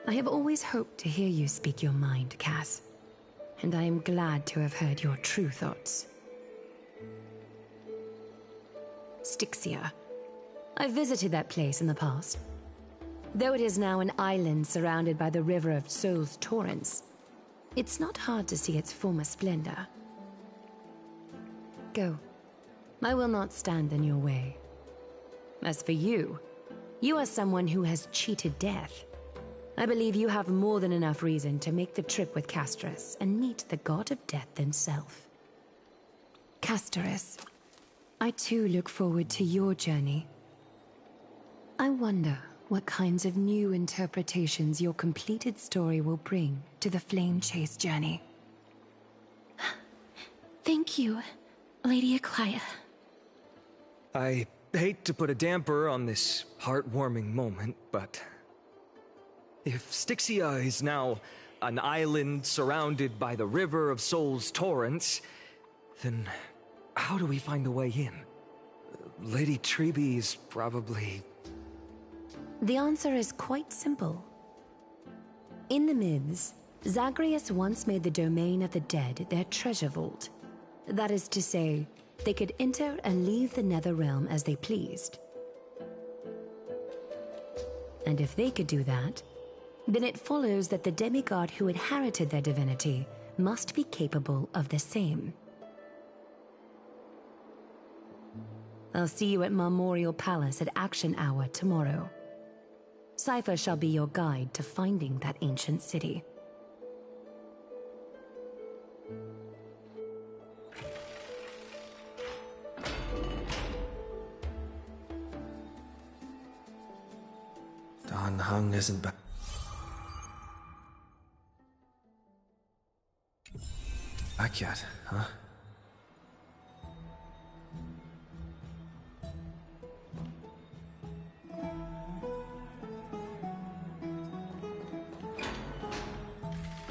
C: I have always hoped to hear you speak your mind, Cass. And I am glad to have heard your true thoughts. Styxia. I visited that place in the past. Though it is now an island surrounded by the river of Soul's torrents, it's not hard to see its former splendor. Go. I will not stand in your way. As for you, you are someone who has cheated death. I believe you have more than enough reason to make the trip with Casterus and meet the god of death himself. Casterus, I too look forward to your journey. I wonder what kinds of new interpretations your completed story will bring to the Flame Chase journey.
K: Thank you, Lady Akaya.
B: I hate to put a damper on this heartwarming moment, but if Styxia is now an island surrounded by the river of Soul's torrents, then how do we find a way in? Lady Trebe is probably...
C: The answer is quite simple. In the myths, Zagreus once made the domain of the dead their treasure vault. That is to say, they could enter and leave the Netherrealm as they pleased. And if they could do that, then it follows that the demigod who inherited their divinity must be capable of the same. I'll see you at Marmorial Palace at Action Hour tomorrow. Cypher shall be your guide to finding that ancient city.
E: Dan Heng isn't back. Back yet, huh?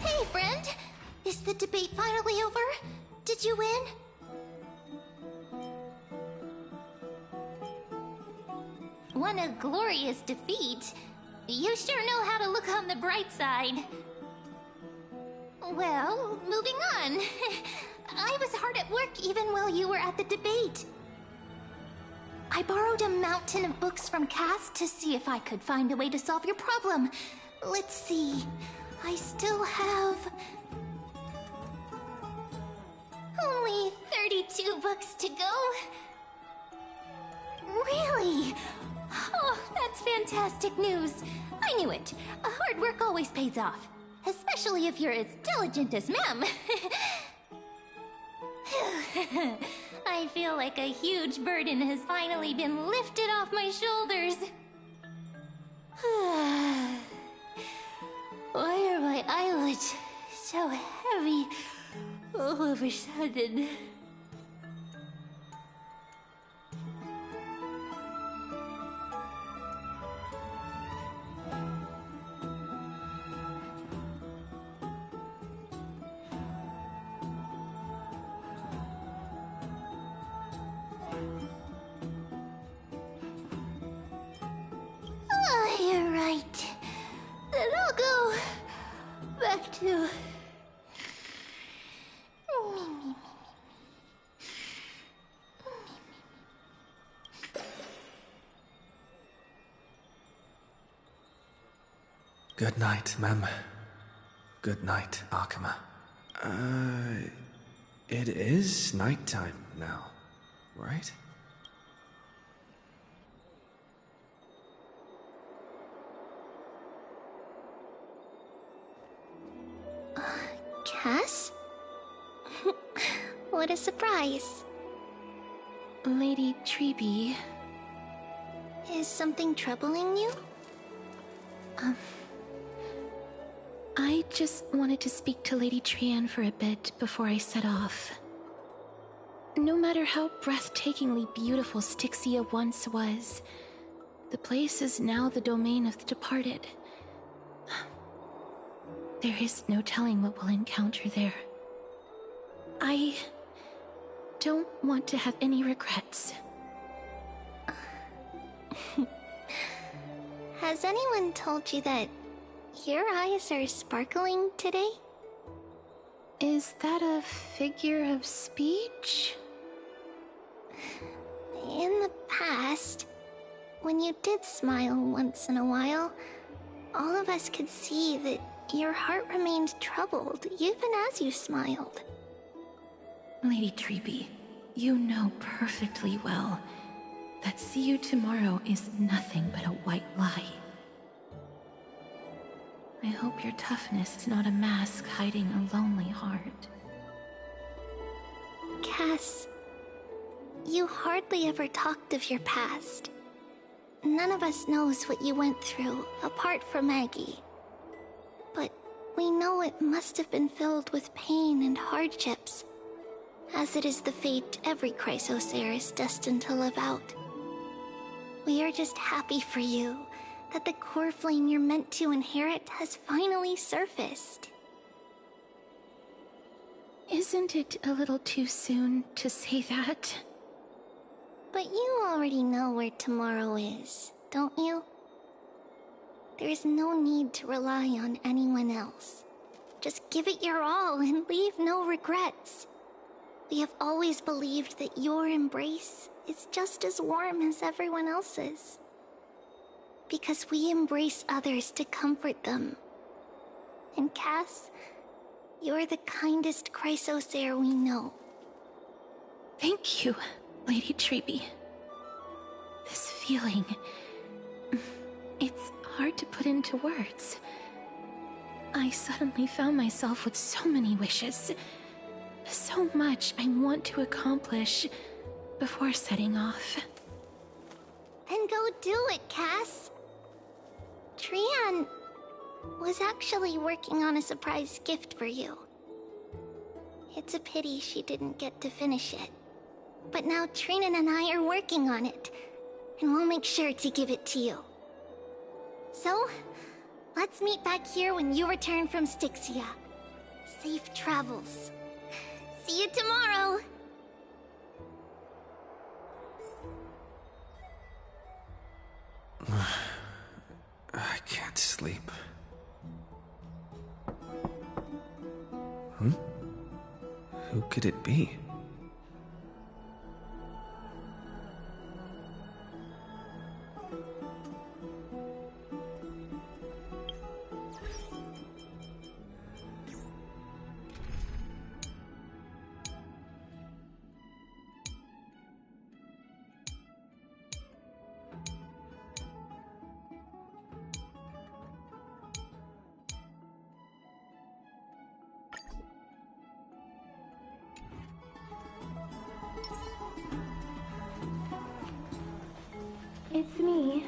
L: Hey, friend! Is the debate finally over? Did you win? What a glorious defeat. You sure know how to look on the bright side. Well, moving on. I was hard at work even while you were at the debate. I borrowed a mountain of books from Cass to see if I could find a way to solve your problem. Let's see. I still have... only 32 books to go. Really? Oh, that's fantastic news. I knew it. Hard work always pays off. Especially if you're as diligent as Mem. I feel like a huge burden has finally been lifted off my shoulders. Why are my eyelids so heavy all of a sudden? You're right. Then I'll go back to...
E: Good night, Mem. Good night, Akama. It is nighttime now, right?
L: Cass? What a surprise.
K: Lady Treeby.
L: Is something troubling you?
K: I just wanted to speak to Lady Trian for a bit before I set off. No matter how breathtakingly beautiful Styxia once was, the place is now the domain of the departed. There is no telling what we'll encounter there. I don't want to have any regrets.
L: Has anyone told you that your eyes are sparkling today?
K: Is that a figure of speech?
L: In the past, when you did smile once in a while, all of us could see that your heart remained troubled even as you smiled.
K: Lady Treeby, you know perfectly well that see you tomorrow is nothing but a white lie. I hope your toughness is not a mask hiding a lonely heart.
L: Cass, you hardly ever talked of your past. None of us knows what you went through, apart from Maggie. But we know it must have been filled with pain and hardships, as it is the fate every Chrysos heir is destined to live out. We are just happy for you that the core flame you're meant to inherit has finally surfaced.
K: Isn't it a little too soon to say that?
L: But you already know where tomorrow is, don't you? There's no need to rely on anyone else. Just give it your all and leave no regrets. We have always believed that your embrace is just as warm as everyone else's. Because we embrace others to comfort them. And Cass, you're the kindest Chrysos heir we know.
K: Thank you, Lady Treeby. This feeling... it's hard to put into words. I suddenly found myself with so many wishes. So much I want to accomplish before setting off.
L: Then go do it, Cass. Trian was actually working on a surprise gift for you. It's a pity she didn't get to finish it. But now Trinan and I are working on it, and we'll make sure to give it to you. So, let's meet back here when you return from Styxia. Safe travels. See you tomorrow!
E: I can't sleep. Who could it be?
K: It's me.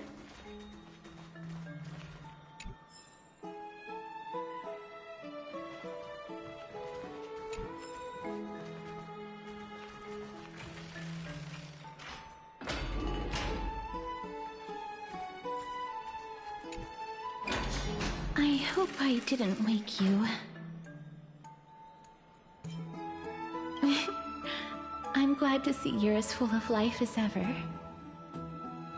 K: I hope I didn't wake you. I'm glad to see you're as full of life as ever.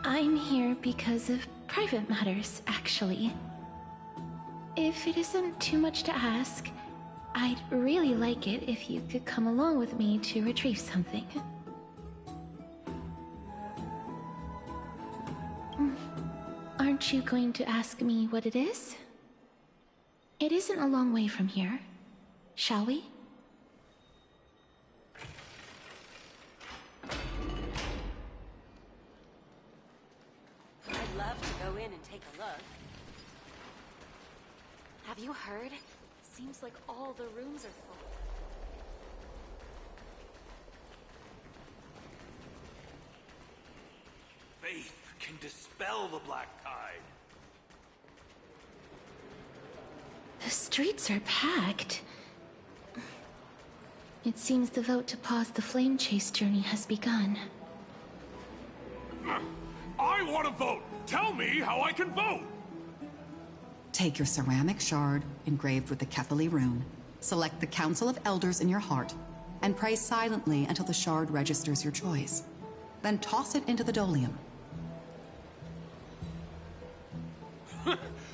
K: I'm here because of private matters, actually. If it isn't too much to ask, I'd really like it if you could come along with me to retrieve something. Aren't you going to ask me what it is? It isn't a long way from here. Shall we?
Q: I'd love to go in and take a look. Have you heard? Seems like all the rooms are full.
H: Faith can dispel the black tide.
K: The streets are packed. It seems the vote to pause the flame chase journey has begun.
H: I want to vote! Tell me how I can vote!
R: Take your ceramic shard, engraved with the Kethali rune, select the Council of Elders in your heart, and pray silently until the shard registers your choice. Then toss it into the Dolium.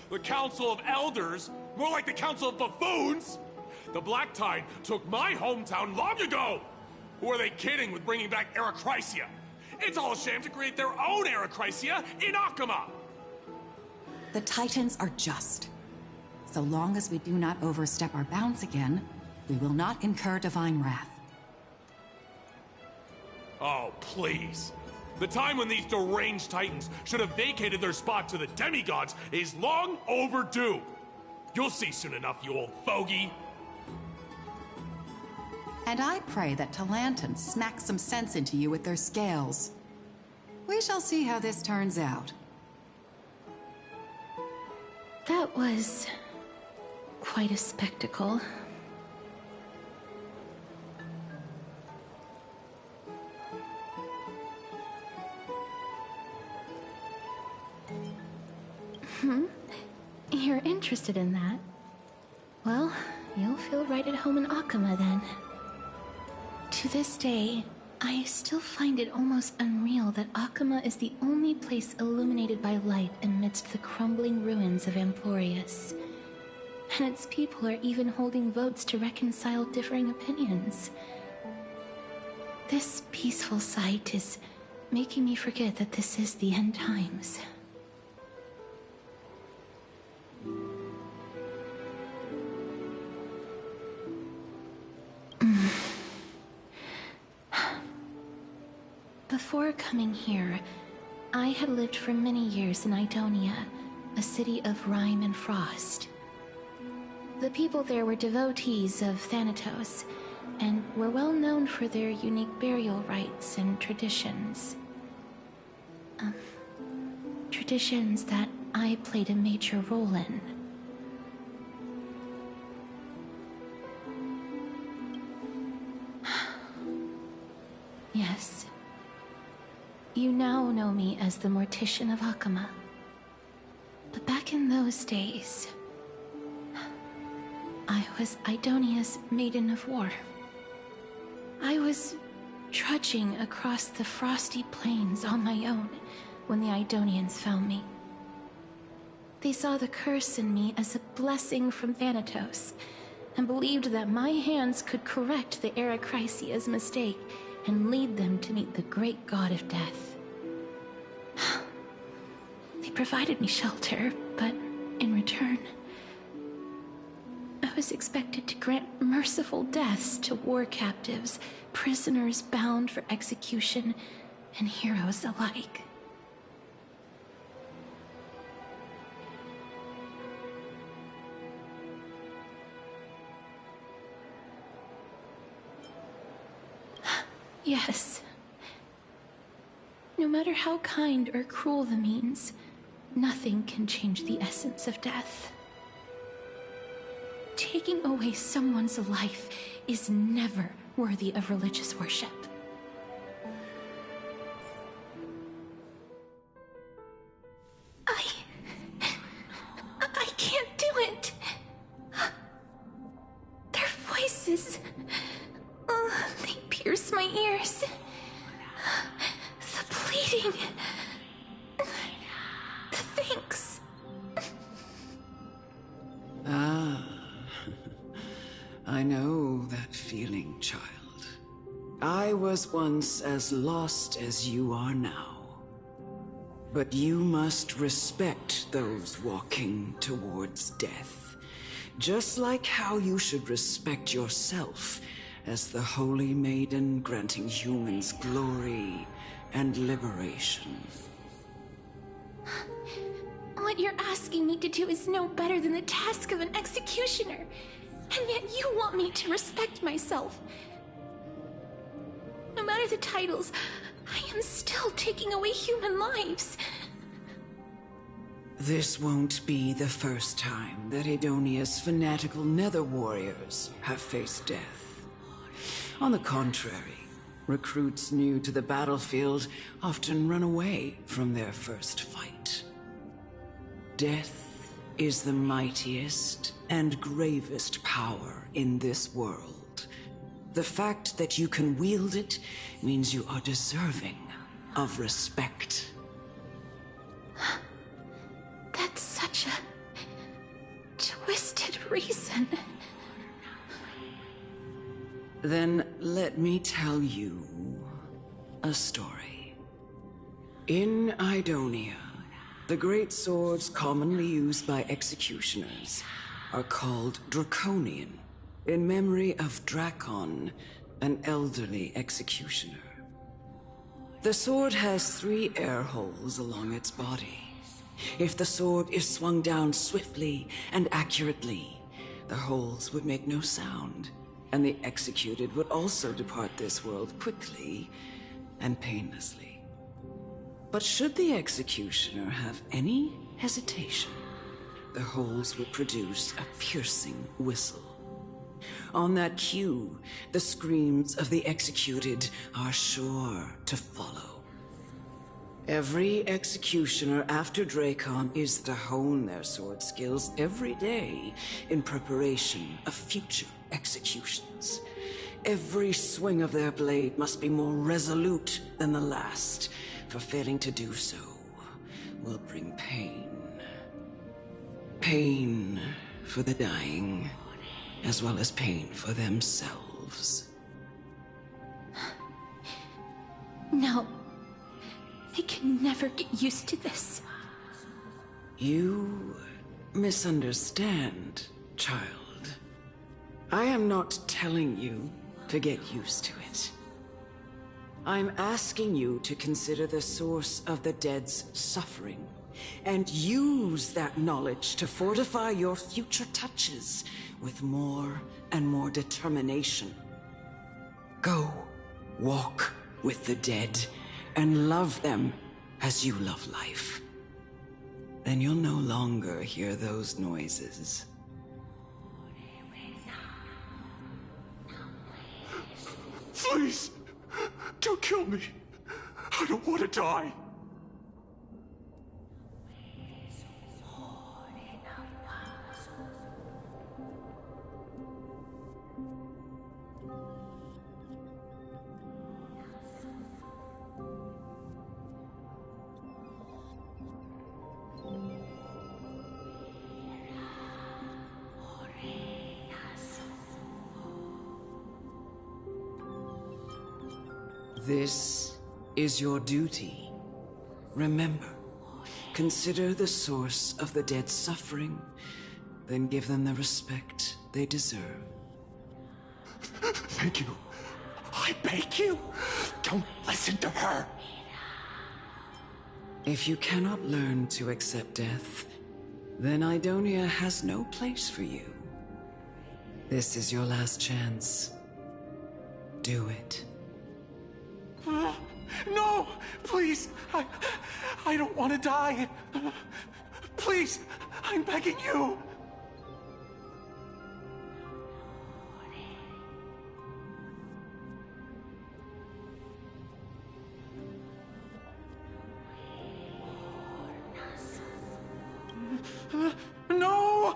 H: The Council of Elders? More like the Council of Buffoons! The Black Tide took my hometown long ago! Who are they kidding with bringing back Eracrysia? It's all a sham to create their own Eracrysia in Akama!
R: The Titans are just. So long as we do not overstep our bounds again, we will not incur divine wrath.
H: Oh, please. The time when these deranged Titans should have vacated their spot to the demigods is long overdue. You'll see soon enough, you old fogey.
R: And I pray that Talantans smack some sense into you with their scales. We shall see how this turns out.
K: That was quite a spectacle. You're interested in that? Well, you'll feel right at home in Akama then. To this day, I still find it almost unreal that Akama is the only place illuminated by light amidst the crumbling ruins of Amphoreus. And its people are even holding votes to reconcile differing opinions. This peaceful sight is making me forget that this is the end times. Before coming here, I had lived for many years in Idonia, a city of rime and frost. The people there were devotees of Thanatos, and were well known for their unique burial rites and traditions. Traditions that I played a major role in. Yes. You now know me as the Mortician of Akama. But back in those days, I was Idonia's Maiden of War. I was trudging across the frosty plains on my own when the Idonians found me. They saw the curse in me as a blessing from Thanatos, and believed that my hands could correct the Eracrysia's mistake and lead them to meet the great god of death. They provided me shelter, but in return, I was expected to grant merciful deaths to war captives, prisoners bound for execution, and heroes alike. Yes. No No matter how kind or cruel the means, nothing can change the essence of death. Taking away someone's life is never worthy of religious worship. I can't do it. Their voices, they pierce my ears. The pleading, the thanks.
S: I know that feeling, child. I was once as lost as you are now. But you must respect those walking towards death, just like how you should respect yourself as the Holy Maiden granting humans glory and liberation.
K: What you're asking me to do is no better than the task of an executioner, and yet you want me to respect myself. No matter the titles, I am still taking away human lives.
S: This won't be the first time that Edonia's fanatical nether warriors have faced death. On the contrary, recruits new to the battlefield often run away from their first fight. Death is the mightiest and gravest power in this world. The fact that you can wield it means you are deserving of respect.
K: That's such a twisted reason.
S: Then let me tell you a story. In Idonia, the great swords commonly used by executioners are called Draconian, in memory of Drakon, an elderly executioner. The sword has 3 air holes along its body. If the sword is swung down swiftly and accurately, the holes would make no sound, and the executed would also depart this world quickly and painlessly. But should the executioner have any hesitation, the holes would produce a piercing whistle. On that cue, the screams of the executed are sure to follow. Every executioner after Drakon is to hone their sword skills every day in preparation of future executions. Every swing of their blade must be more resolute than the last, for failing to do so will bring pain. Pain for the dying, as well as pain for themselves.
K: No. I can never get used to this.
S: You misunderstand, child. I am not telling you to get used to it. I'm asking you to consider the source of the dead's suffering, and use that knowledge to fortify your future touches with more and more determination. Go, walk with the dead, and love them as you love life. Then you'll no longer hear those noises.
H: Please, don't kill me. I don't want to die.
S: This is your duty. Remember, consider the source of the dead's suffering, then give them the respect they deserve.
H: Thank you. I beg you, don't listen to her.
S: If you cannot learn to accept death, then Idonia has no place for you. This is your last chance. Do it.
H: No! Please! I don't want to die! Please! I'm begging you! No!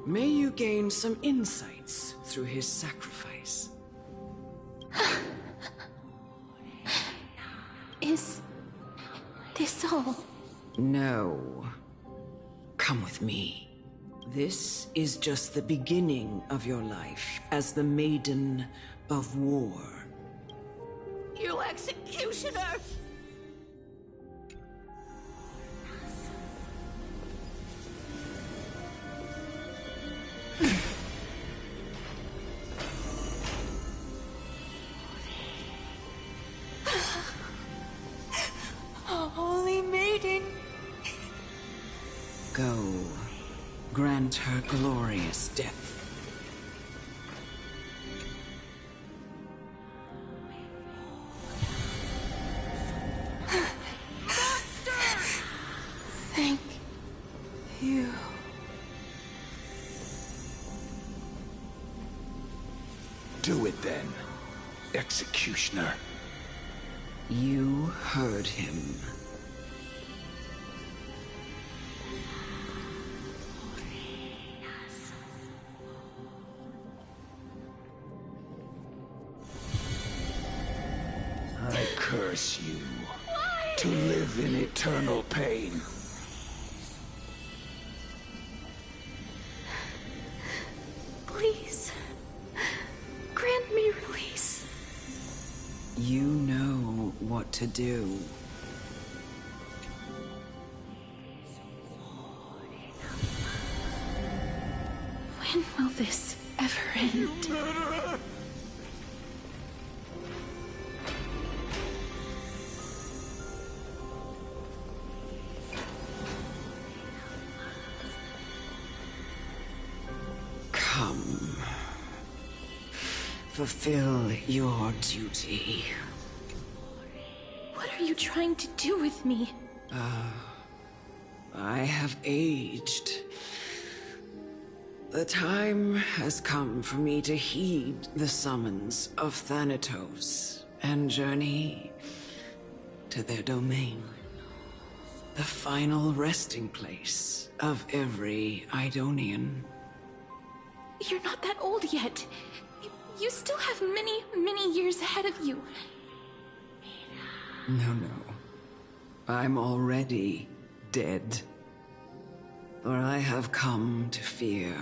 S: May you gain some insights through his sacrifice.
K: Is this all?
S: No. Come with me. This is just the beginning of your life as the Maiden of War.
G: You executioner!
K: Holy Maiden.
S: Go. Grant her glorious death.
K: Thank you.
F: Do it then, executioner.
S: You heard him.
F: I curse you to live in eternal pain.
K: Please, grant me release.
S: You know what to do.
K: When will this ever end?
S: Come. Fulfill your duty.
K: What are you trying to do with me?
S: I have aged. The time has come for me to heed the summons of Thanatos and journey to their domain. The final resting place of every Idonian.
K: You're not that old yet. You still have many, many years ahead of you.
S: No. I'm already dead. For I have come to fear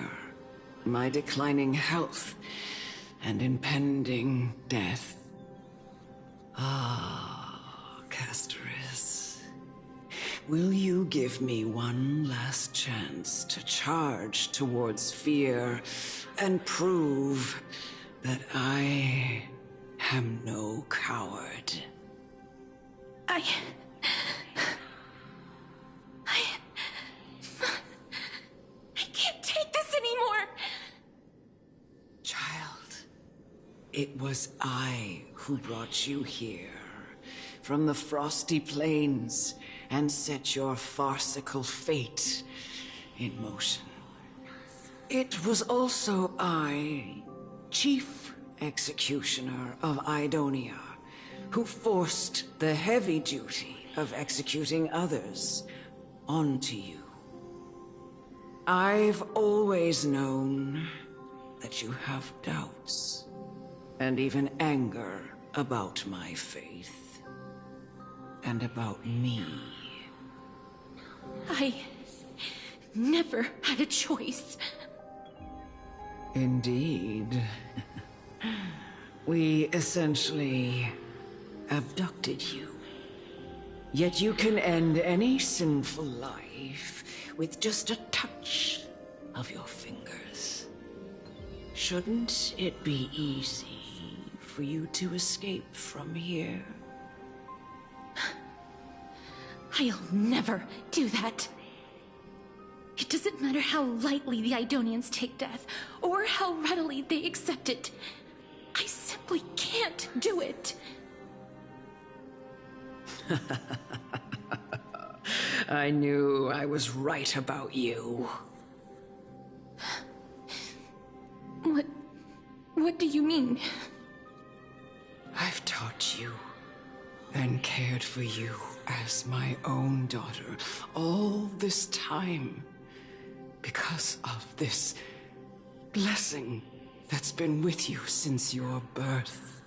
S: my declining health and impending death. Ah, Castorus. Will you give me one last chance to charge towards fear and prove that I am no coward?
K: I can't take this anymore!
S: Child, it was I who brought you here, from the frosty plains, and set your farcical fate in motion. It was also I, Chief Executioner of Idonia, who forced the heavy duty of executing others onto you. I've always known that you have doubts, and even anger about my faith, and about me.
K: I never had a choice.
S: Indeed. We essentially abducted you. Yet you can end any sinful life with just a touch of your fingers. Shouldn't it be easy for you to escape from here?
K: I'll never do that. It doesn't matter how lightly the Idonians take death, or how readily they accept it. I simply can't do it.
S: I knew I was right about you.
K: What do you mean?
S: I've taught you and cared for you as my own daughter all this time because of this blessing that's been with you since your birth.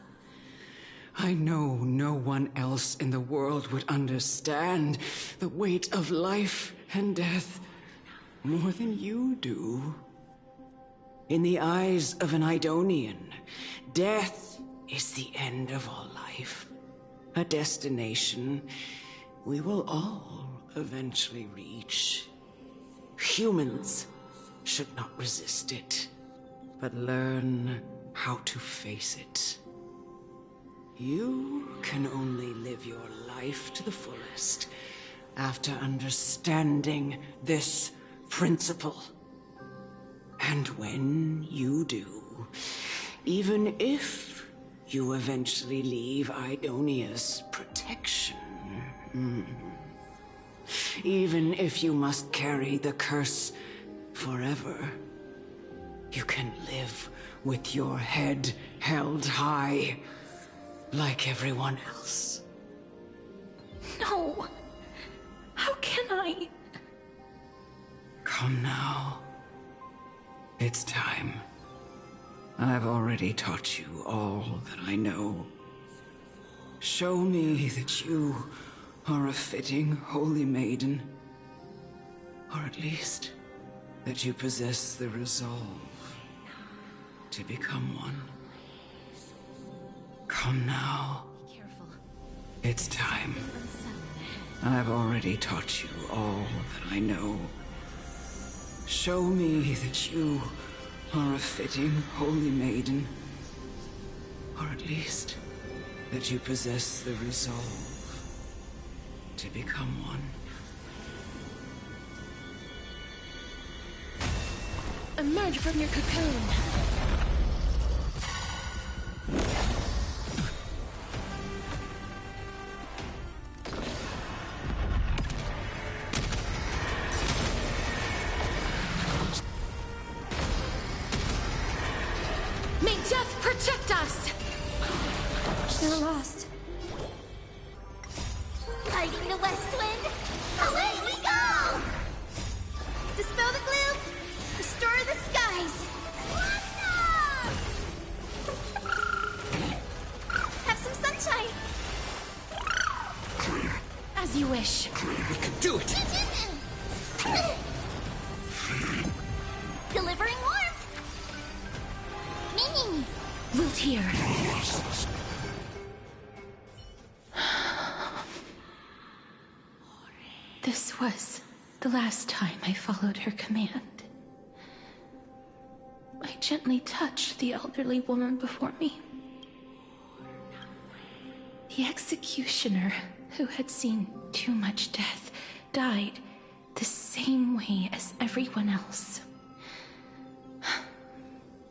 S: I know no one else in the world would understand the weight of life and death more than you do. In the eyes of an Idonian, death is the end of all life. A destination we will all eventually reach. Humans should not resist it, but learn how to face it. You can only live your life to the fullest after understanding this principle. And when you do, even if you eventually leave Idonia's protection, even if you must carry the curse forever, you can live with your head held high, like everyone else.
K: No! How can I?
S: Come now. It's time. I've already taught you all that I know. Show me that you are a fitting holy maiden. Or at least, that you possess the resolve to become one. Come now. It's time. I've already taught you all that I know. Show me that you are a fitting holy maiden. Or at least, that you possess the resolve to become one.
K: Emerge from your cocoon. May death protect us! They're lost.
L: Lighting the west wind, away we go! Dispel the gloom, restore the skies. Have some sunshine.
K: As you wish.
F: We can do it!
L: Delivering warmth. Ming.
K: Luthier. This was the last time I followed her command. I gently touched the elderly woman before me. The executioner, who had seen too much death, died the same way as everyone else.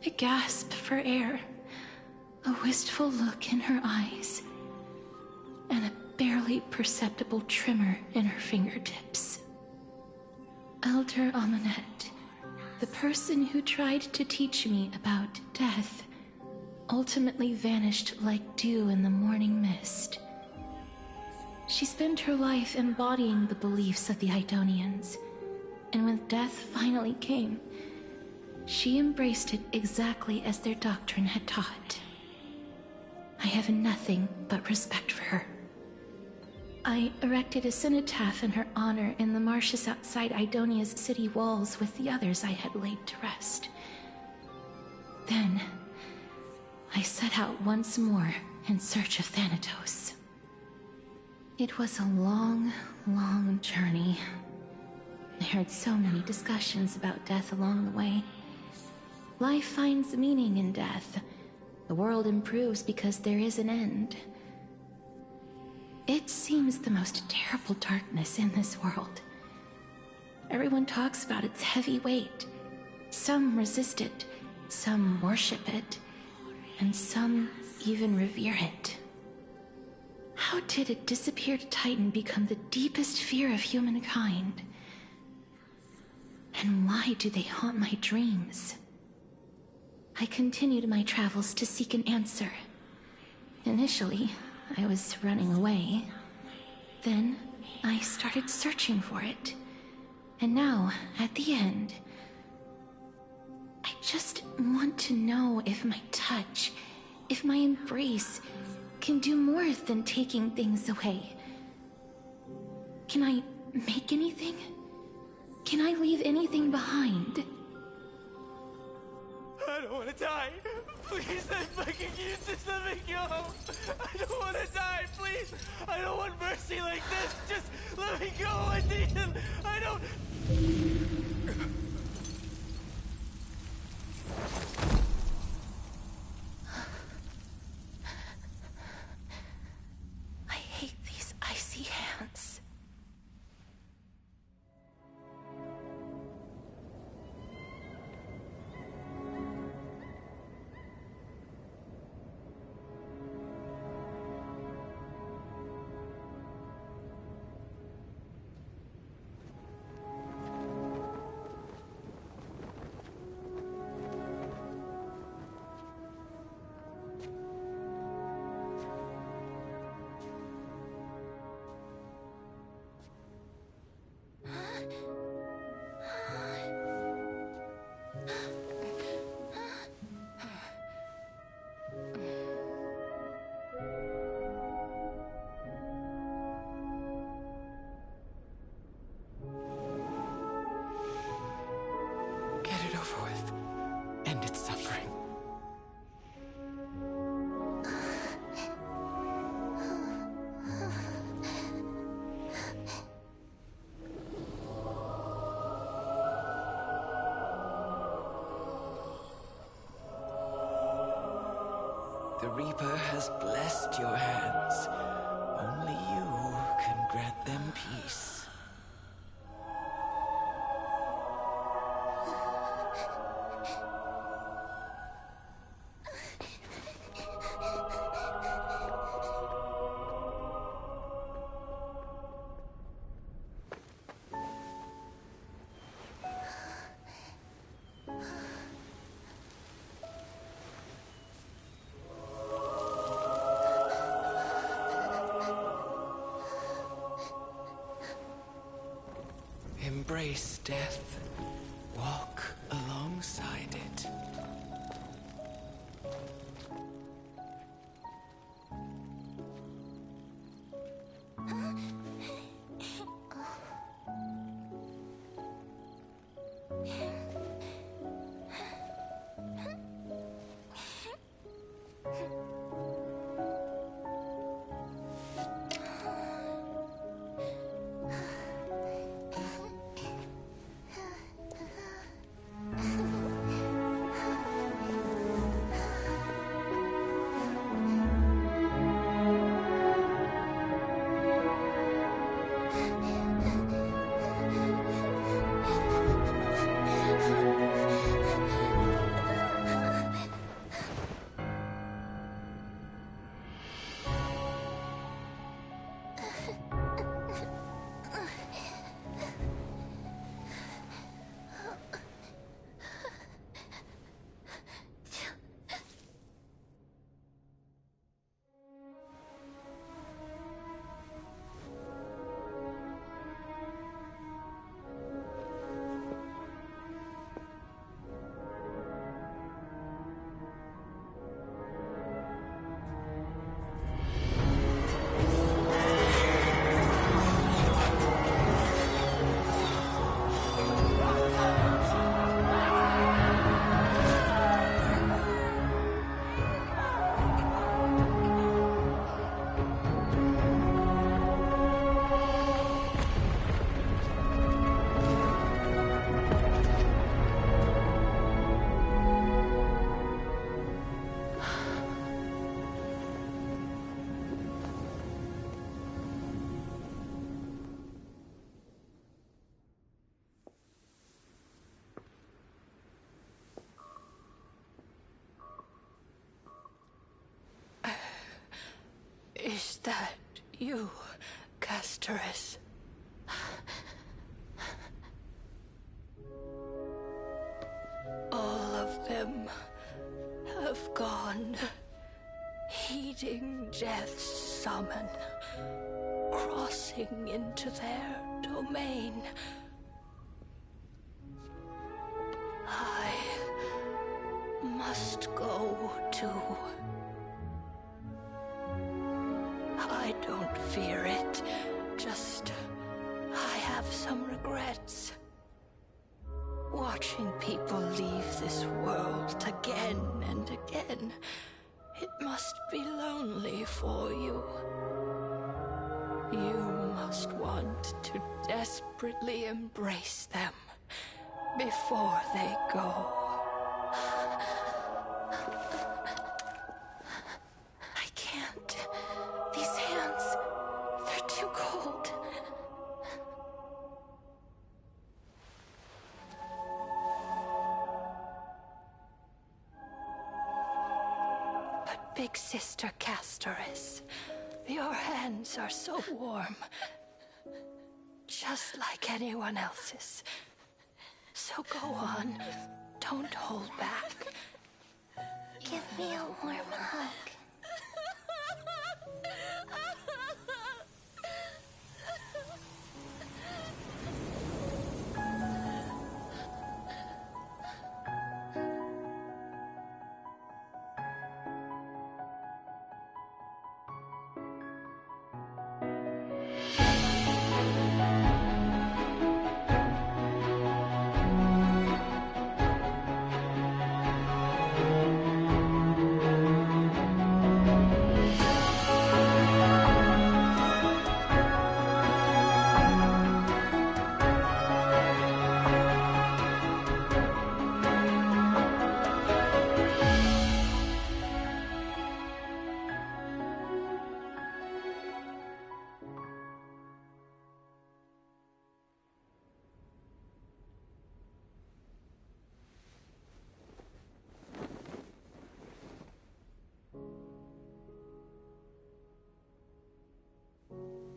K: A gasp for air, a wistful look in her eyes, and a barely perceptible tremor in her fingertips. Elder Amunet, the person who tried to teach me about death, ultimately vanished like dew in the morning mist. She spent her life embodying the beliefs of the Idonians, and when death finally came, she embraced it exactly as their doctrine had taught. I have nothing but respect for her. I erected a cenotaph in her honor in the marshes outside Idonia's city walls with the others I had laid to rest. Then, I set out once more in search of Thanatos. It was a long, long journey. I heard so many discussions about death along the way. Life finds meaning in death. The world improves because there is an end. It seems the most terrible darkness in this world. Everyone talks about its heavy weight. Some resist it, some worship it, and some even revere it. How did a disappeared Titan become the deepest fear of humankind? And why do they haunt my dreams? I continued my travels to seek an answer. Initially, I was running away. Then, I started searching for it. And now, at the end, I just want to know if my touch, if my embrace, can do more than taking things away. Can I make anything? Can I leave anything behind?
T: I don't want to die. Please, I'm fucking used to let me go. I don't want to die, please. I don't want mercy like this. Just let me go. I need him. I don't...
K: I hate these icy hands.
S: Get it over with. End its suffering. The Reaper has blessed your hands. Only you can grant them peace. Embrace death. Walk alongside it.
U: Is that you, Castorus? All of them have gone, heeding death's summon, crossing into their domain. I must go too. I don't fear it, just I have some regrets. Watching people leave this world again and again, it must be lonely for you. You must want to desperately embrace them before they go.
K: I can't. These hands, they're too cold.
U: But Big Sister Castorus, your hands are so warm. Just like anyone else's. So go on. Don't hold back.
L: Give me a warm hug.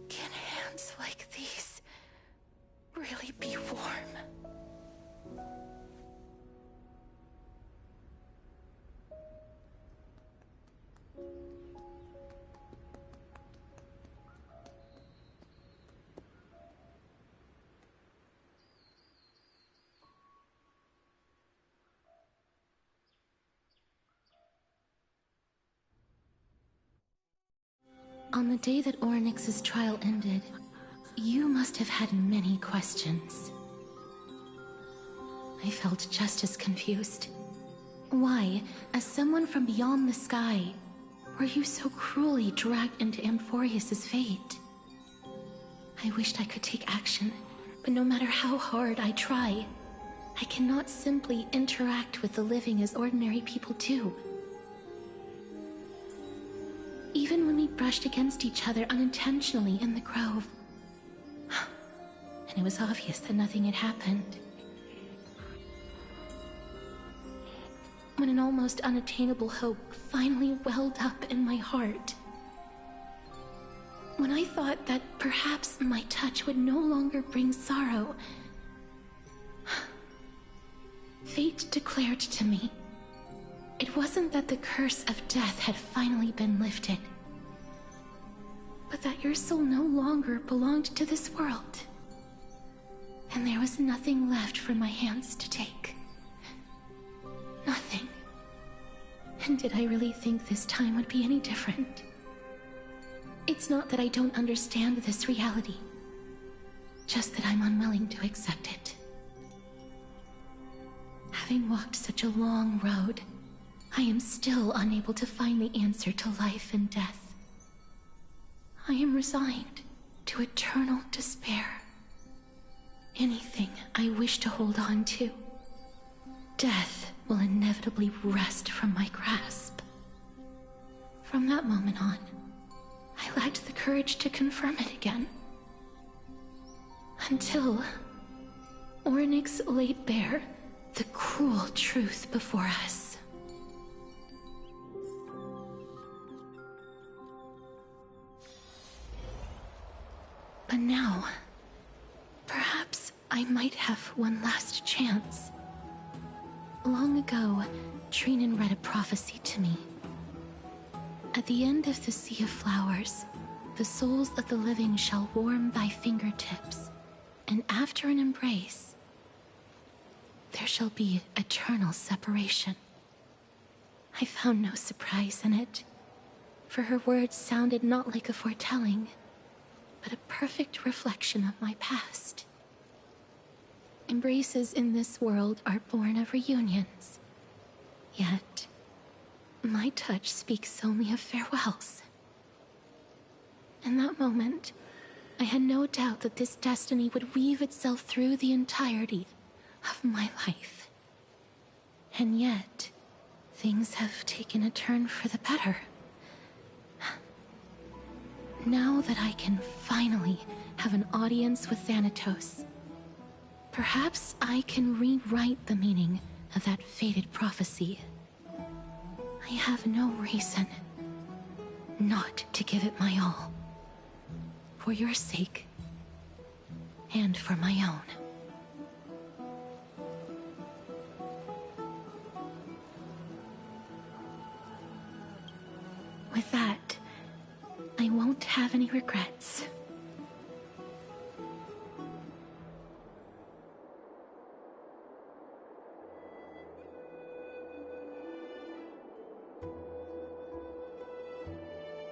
K: Can hands like these really be warm? On the day that Ornyx's trial ended, you must have had many questions. I felt just as confused. Why, as someone from beyond the sky, were you so cruelly dragged into Amphoreus' fate? I wished I could take action, but no matter how hard I try, I cannot simply interact with the living as ordinary people do. Even when we brushed against each other unintentionally in the grove, and it was obvious that nothing had happened. When an almost unattainable hope finally welled up in my heart. When I thought that perhaps my touch would no longer bring sorrow, fate declared to me, it wasn't that the curse of death had finally been lifted, but that your soul no longer belonged to this world. And there was nothing left for my hands to take. Nothing. And did I really think this time would be any different? It's not that I don't understand this reality, just that I'm unwilling to accept it. Having walked such a long road, I am still unable to find the answer to life and death. I am resigned to eternal despair. Anything I wish to hold on to, death will inevitably wrest from my grasp. From that moment on, I lacked the courage to confirm it again. Until Ornyx laid bare the cruel truth before us. But now, perhaps I might have one last chance. Long ago, Trinan read a prophecy to me. At the end of the Sea of Flowers, the souls of the living shall warm thy fingertips, and after an embrace, there shall be eternal separation. I found no surprise in it, for her words sounded not like a foretelling, but a perfect reflection of my past. Embraces in this world are born of reunions, yet my touch speaks only of farewells. In that moment, I had no doubt that this destiny would weave itself through the entirety of my life. And yet, things have taken a turn for the better. Now that I can finally have an audience with Thanatos, perhaps I can rewrite the meaning of that fated prophecy. I have no reason not to give it my all. For your sake, and for my own. With that, I won't have any regrets.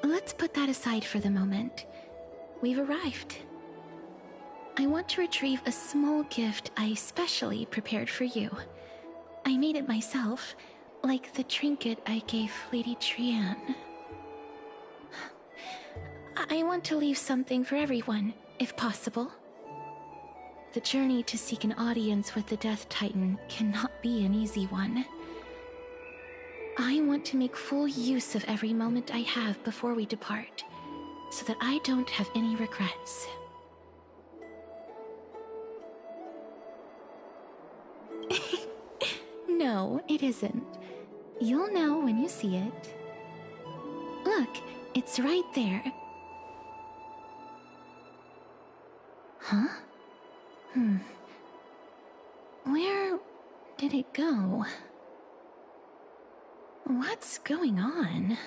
K: Let's put that aside for the moment. We've arrived. I want to retrieve a small gift I specially prepared for you. I made it myself, like the trinket I gave Lady Trianne. I want to leave something for everyone, if possible. The journey to seek an audience with the Death Titan cannot be an easy one. I want to make full use of every moment I have before we depart, so that I don't have any regrets. No, it isn't. You'll know when you see it. Look, it's right there. Huh? Where did it go? What's going on?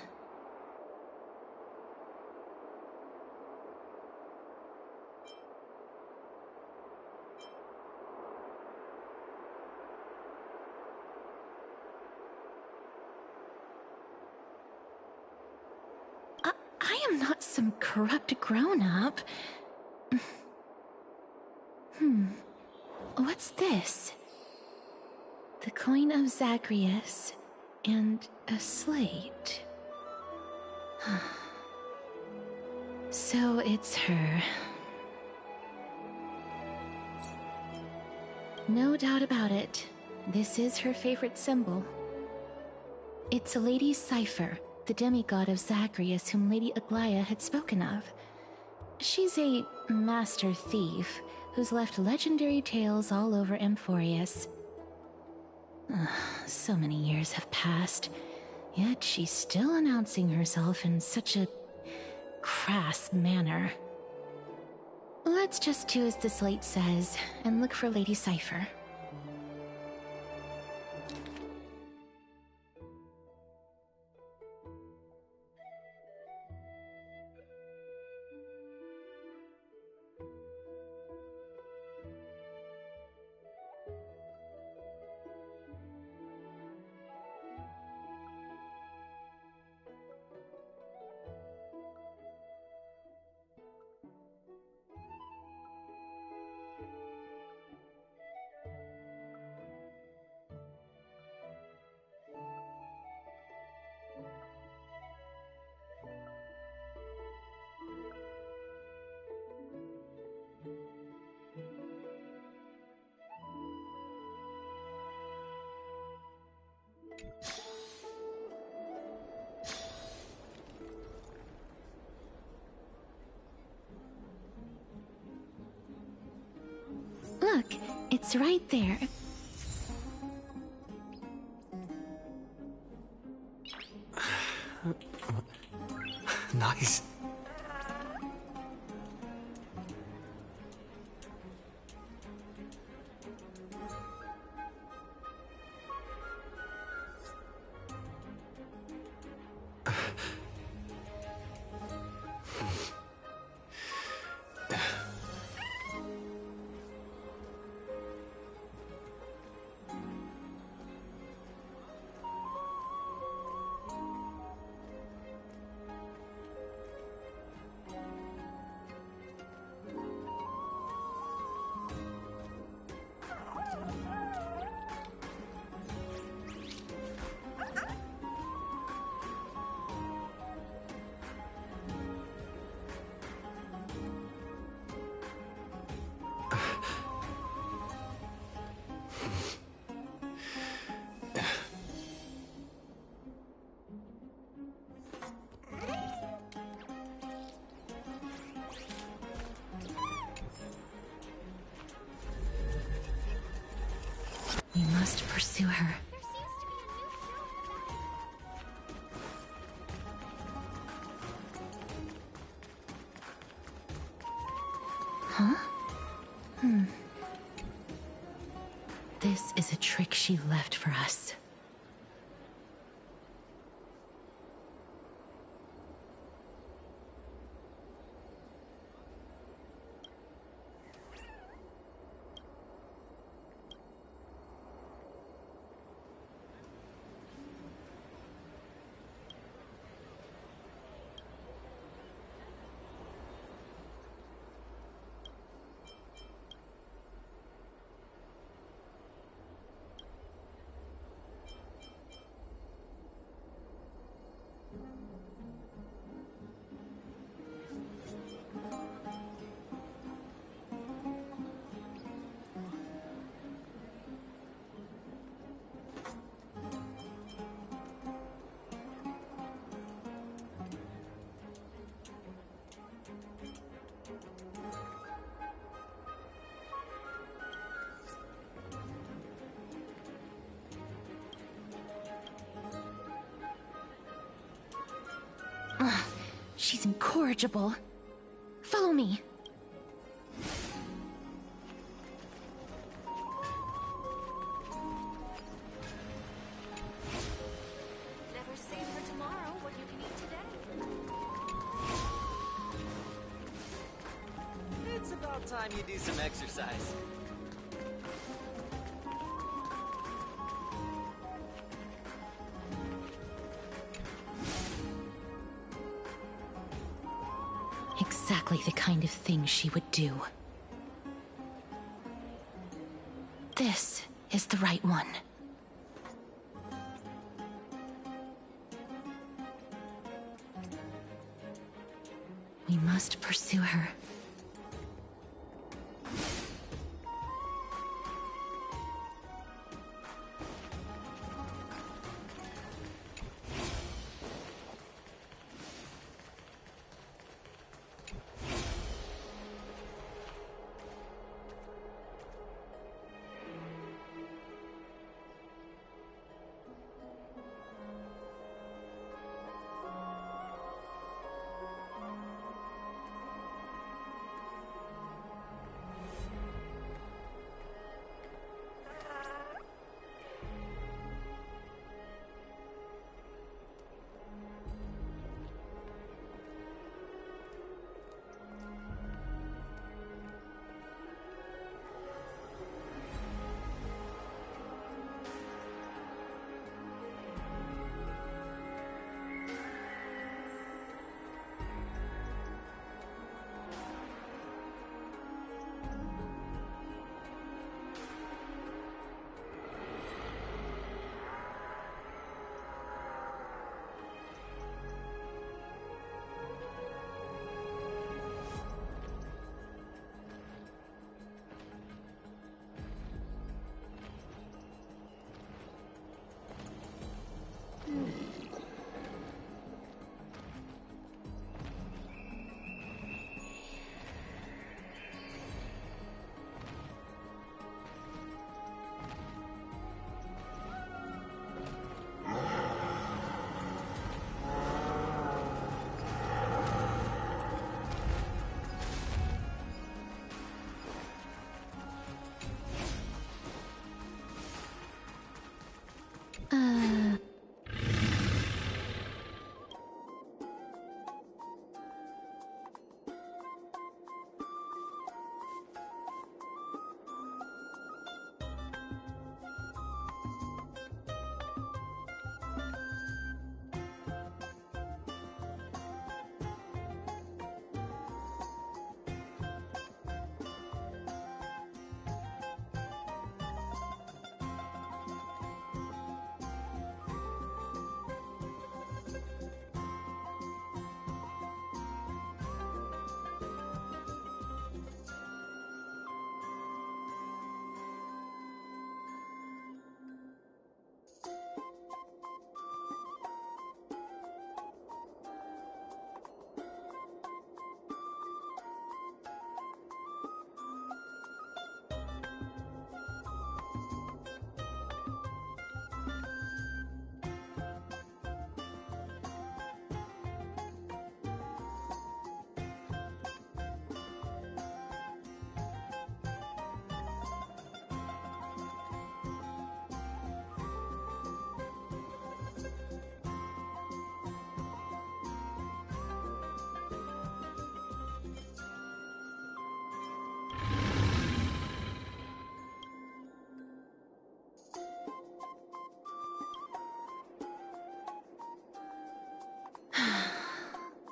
K: I am not some corrupt grown-up. What's this? The coin of Zagreus and a slate. So it's her. No doubt about it. This is her favorite symbol. It's a Lady Cipher, the demigod of Zagreus whom Lady Aglaia had spoken of. She's a master thief who's left legendary tales all over Amphoreus. So many years have passed, yet she's still announcing herself in such a crass manner. Let's just do as the slate says and look for Lady Cipher. Look, it's right there.
E: Nice.
K: must pursue her. Huh? This is a trick she left for us. Ugh, she's incorrigible. Follow me.
Q: Never save for tomorrow what you can eat today.
T: It's about time you do some exercise.
K: Exactly the kind of thing she would do. This is the right one. We must pursue her.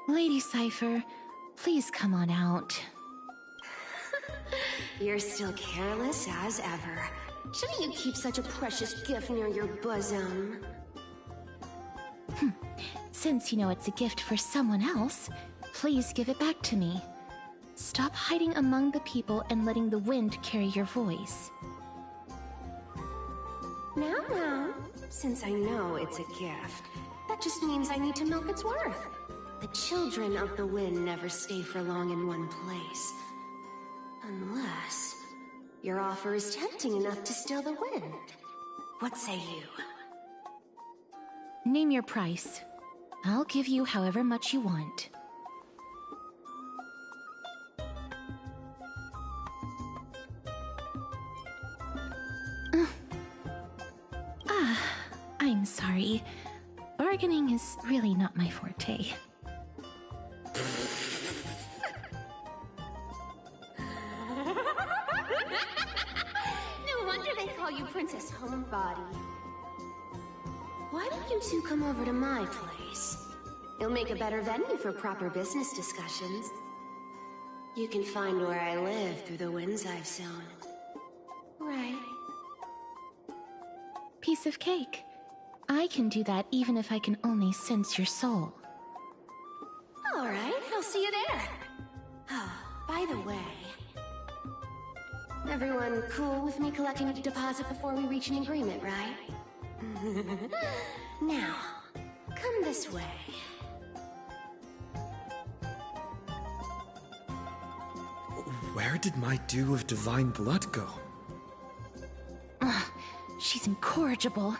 K: Lady Cypher, please come on out.
J: You're still careless as ever. Shouldn't you keep such a precious gift near your bosom?
K: Since you know it's a gift for someone else, please give it back to me. Stop hiding among the people and letting the wind carry your voice.
J: Now, since I know it's a gift, that just means I need to milk its worth. The children of the wind never stay for long in one place. Unless your offer is tempting enough to still the wind. What say you?
K: Name your price. I'll give you however much you want. I'm sorry. Bargaining is really not my forte.
J: No wonder they call you Princess Homebody. Why don't you two come over to my place? It'll make a better venue for proper business discussions. You can find where I live through the winds I've sown. Right.
K: Piece of cake. I can do that even if I can only sense your soul.
J: All right, I'll see you there. Oh, by the way, everyone cool with me collecting a deposit before we reach an agreement, right? Now, come this way.
E: Where did my dew of divine blood go?
K: She's incorrigible.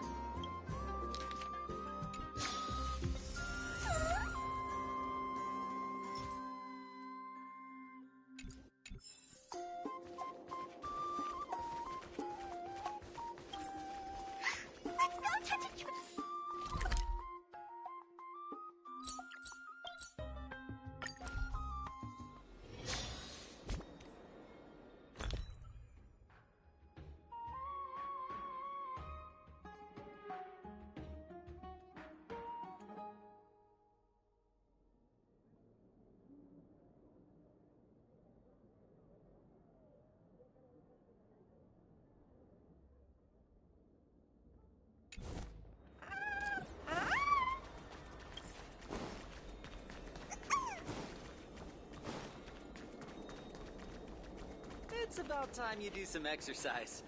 V: It's about time you do some exercise.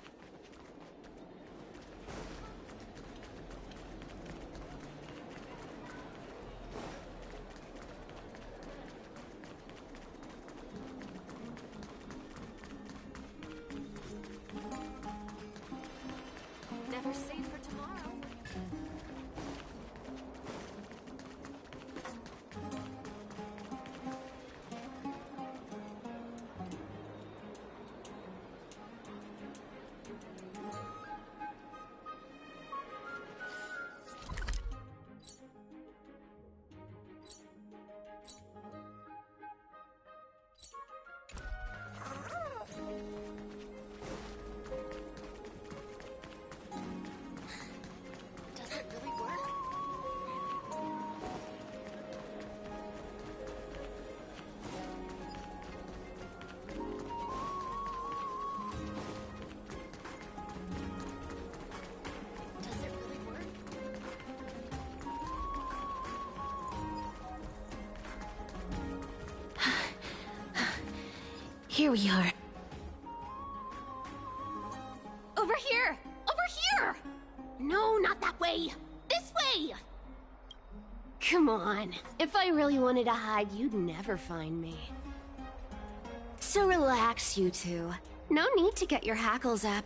J: Never save for tomorrow. Does it really work? Does it really work?
K: Here we are.
J: Over here! Over here! No, not that way! This way! Come on. If I really wanted to hide, you'd never find me. So relax, you two. No need to get your hackles up.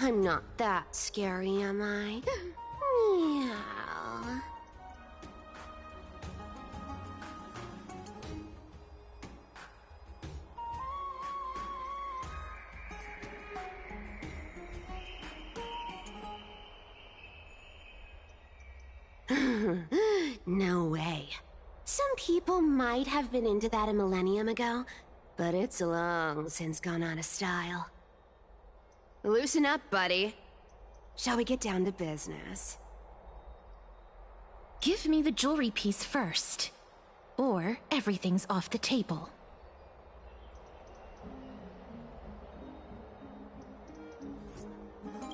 J: I'm not that scary, am I? Meow. No way. Some people might have been into that a millennium ago, but it's long since gone out of style. Loosen up, buddy. Shall we get down to business?
K: Give me the jewelry piece first. Or everything's off the table.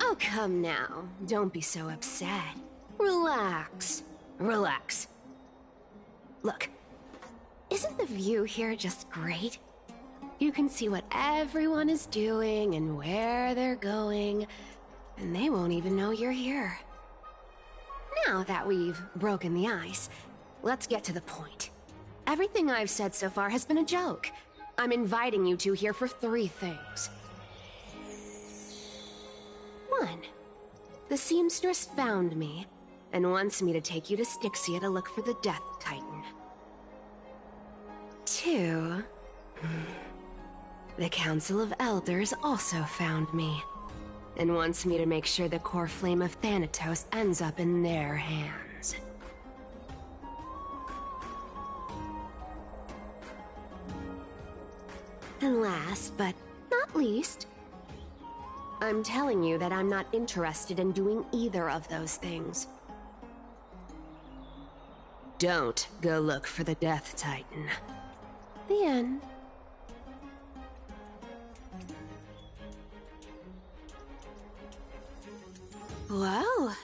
J: Oh, come now. Don't be so upset. Relax. Relax. Look, isn't the view here just great? You can see what everyone is doing and where they're going, and they won't even know you're here. Now that we've broken the ice, let's get to the point. Everything I've said so far has been a joke. I'm inviting you two here for 3 things. 1. The seamstress found me and wants me to take you to Styxia to look for the Death Titan. 2. The Council of Elders also found me and wants me to make sure the core flame of Thanatos ends up in their hands. And last, but not least, I'm telling you that I'm not interested in doing either of those things. Don't go look for the Death Titan. The end. Wow,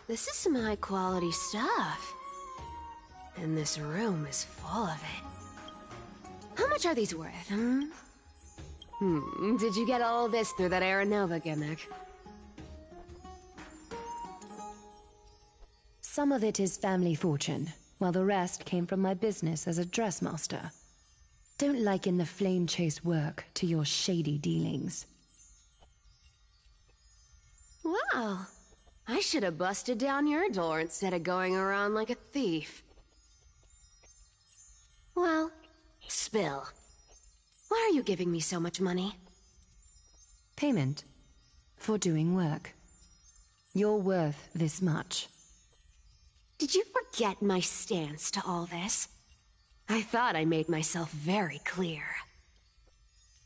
J: this is some high-quality stuff. And this room is full of it. How much are these worth, did you get all this through that Aranova gimmick?
C: Some of it is family fortune, while the rest came from my business as a dressmaster. Don't liken the flame chase work to your shady dealings.
J: Wow, I should have busted down your door instead of going around like a thief. Well, spill. Why are you giving me so much money?
C: Payment for doing work. You're worth this much.
J: Did you forget my stance to all this? I thought I made myself very clear.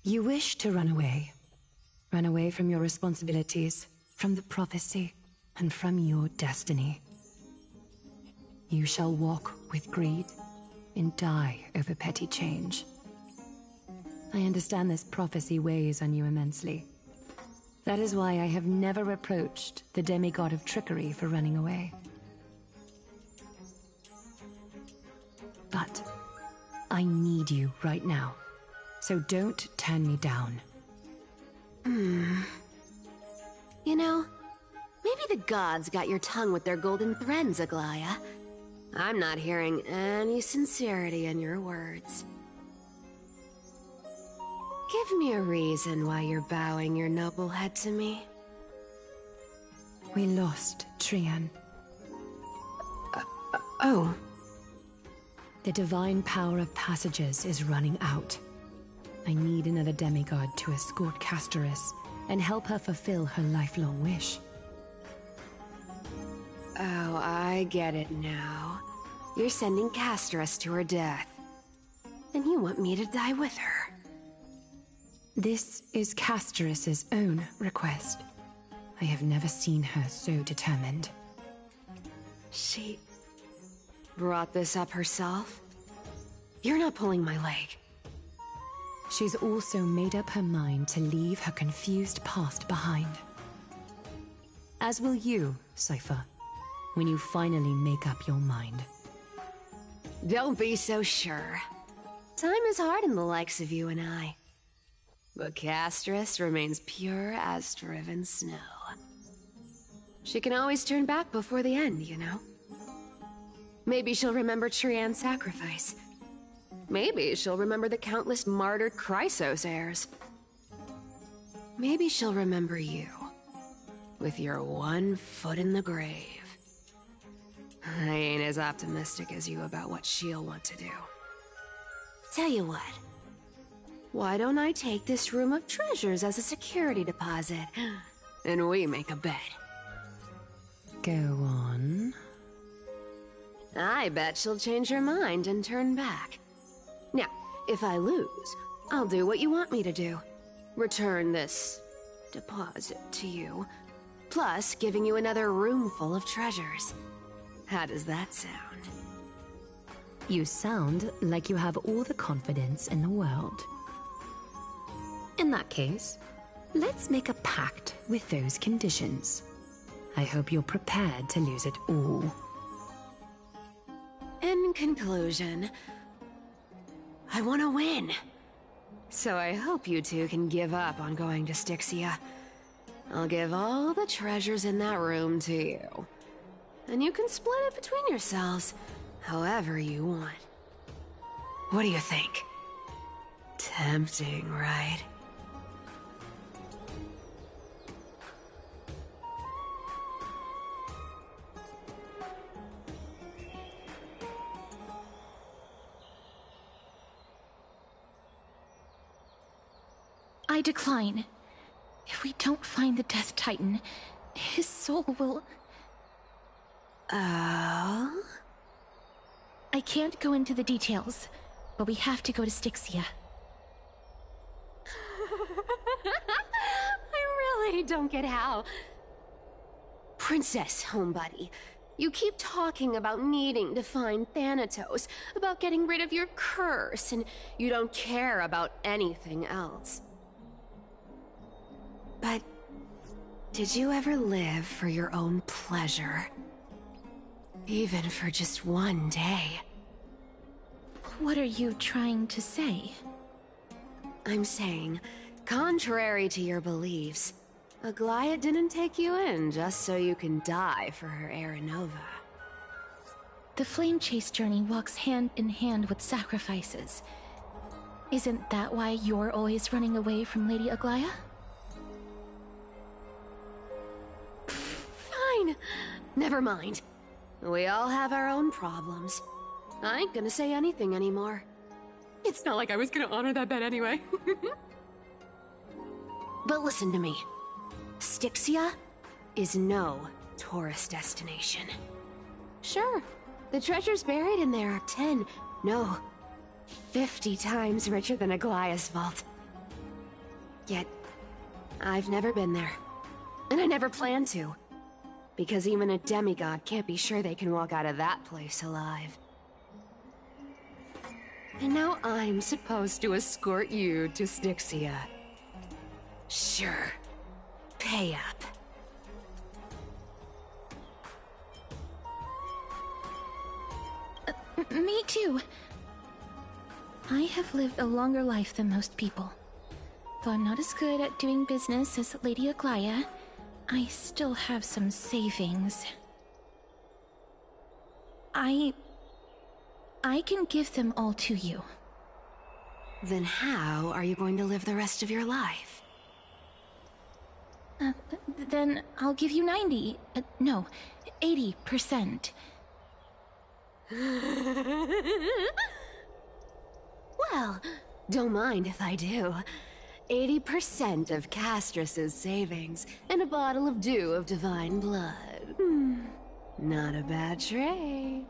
C: You wish to run away. Run away from your responsibilities, from the prophecy, and from your destiny. You shall walk with greed and die over petty change. I understand this prophecy weighs on you immensely. That is why I have never reproached the demigod of trickery for running away. But I need you right now, so don't turn me down.
J: You know, maybe the gods got your tongue with their golden threads, Aglaya. I'm not hearing any sincerity in your words. Give me a reason why you're bowing your noble head to me.
C: We lost Trian.
J: Oh.
C: The divine power of passages is running out. I need another demigod to escort Casterus and help her fulfill her lifelong wish.
J: Oh, I get it now. You're sending Casterus to her death. And you want me to die with her.
C: This is Casterus's own request. I have never seen her so determined.
J: She brought this up herself? You're not pulling my leg.
C: She's also made up her mind to leave her confused past behind. As will you, Cypher, when you finally make up your mind.
J: Don't be so sure. Time is hard in the likes of you and I. But Casterus remains pure as driven snow. She can always turn back before the end, you know? Maybe she'll remember Trian's sacrifice. Maybe she'll remember the countless martyred Chrysos heirs. Maybe she'll remember you, with your one foot in the grave. I ain't as optimistic as you about what she'll want to do. Tell you what. Why don't I take this room of treasures as a security deposit, and we make a bet?
C: Go on.
J: I bet she'll change her mind and turn back. Now, if I lose, I'll do what you want me to do. Return this deposit to you, plus giving you another room full of treasures. How does that sound?
C: You sound like you have all the confidence in the world. In that case, let's make a pact with those conditions. I hope you're prepared to lose it all.
J: In conclusion, I want to win. So I hope you two can give up on going to Styxia. I'll give all the treasures in that room to you. And you can split it between yourselves, however you want. What do you think? Tempting, right?
K: I decline. If we don't find the Death Titan, his soul will...
J: Oh?
K: I can't go into the details, but we have to go to Styxia.
J: I really don't get how. Princess, homebuddy, you keep talking about needing to find Thanatos, about getting rid of your curse, and you don't care about anything else. But did you ever live for your own pleasure? Even for just one day?
K: What are you trying to say?
J: I'm saying, contrary to your beliefs, Aglaia didn't take you in just so you can die for her Aranova.
K: The flame chase journey walks hand in hand with sacrifices. Isn't that why you're always running away from Lady Aglaia?
J: Fine. Never mind. We all have our own problems. I ain't gonna say anything anymore. It's not like I was gonna honor that bet anyway. But listen to me. Styxia is no tourist destination. Sure, the treasures buried in there are 10, no, 50 times richer than Aglaia's vault. Yet, I've never been there. And I never plan to. Because even a demigod can't be sure they can walk out of that place alive. And now I'm supposed to escort you to Styxia. Sure. Pay up.
K: Me too. I have lived a longer life than most people. Though I'm not as good at doing business as Lady Aglaia, I still have some savings. I can give them all to you.
J: Then how are you going to live the rest of your life?
K: Then I'll give you 90. No, 80%.
J: Well, don't mind if I do. 80% of Castrus's savings and a bottle of dew of divine blood. Not a bad trade.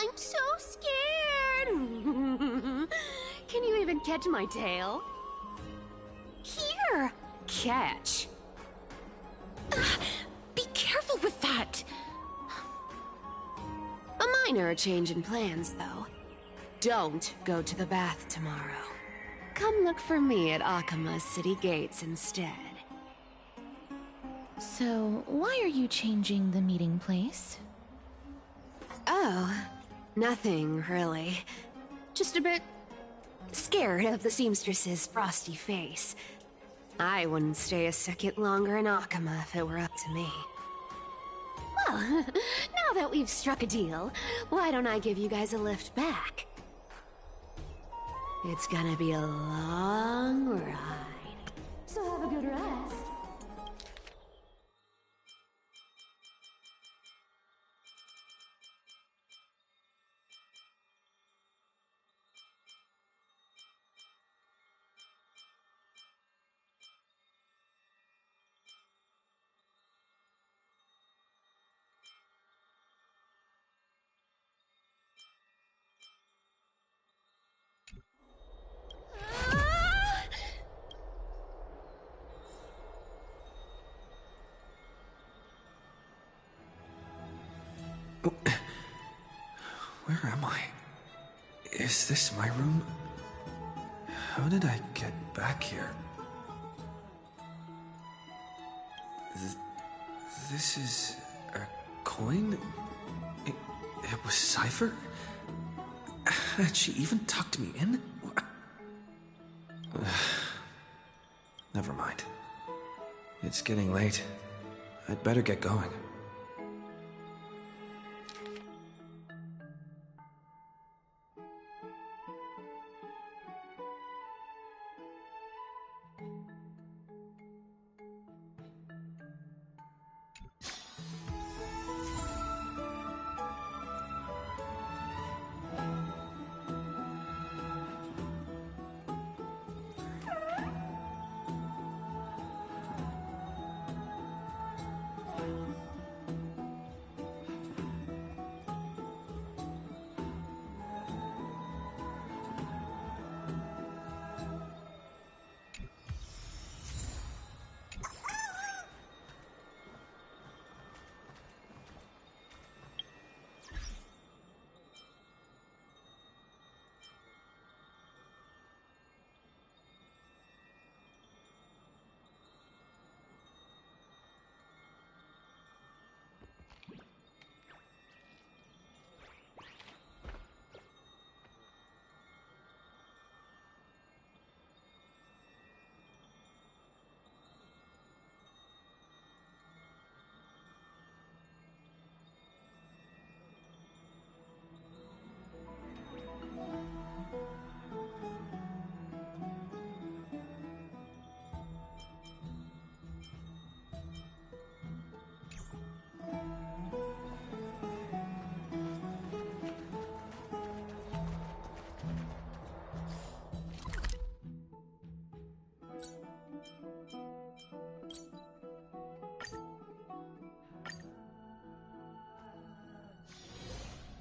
J: I'm so scared. Can you even catch my tail? Here! Catch.
K: Be careful with that!
J: A minor change in plans, though. Don't go to the bath tomorrow. Come look for me at Akima's city gates instead.
K: So, why are you changing the meeting place?
J: Oh, nothing really. Just a bit scared of the seamstress's frosty face. I wouldn't stay a second longer in Akima if it were up to me. Well, now that we've struck a deal, why don't I give you guys a lift back? It's gonna be a long ride. So have a good rest.
E: Where am I? Is this my room? How did I get back here? This is a coin? It was Cypher? Had she even tucked me in? Never mind. It's getting late. I'd better get going.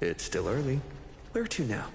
E: It's still early. Where to now?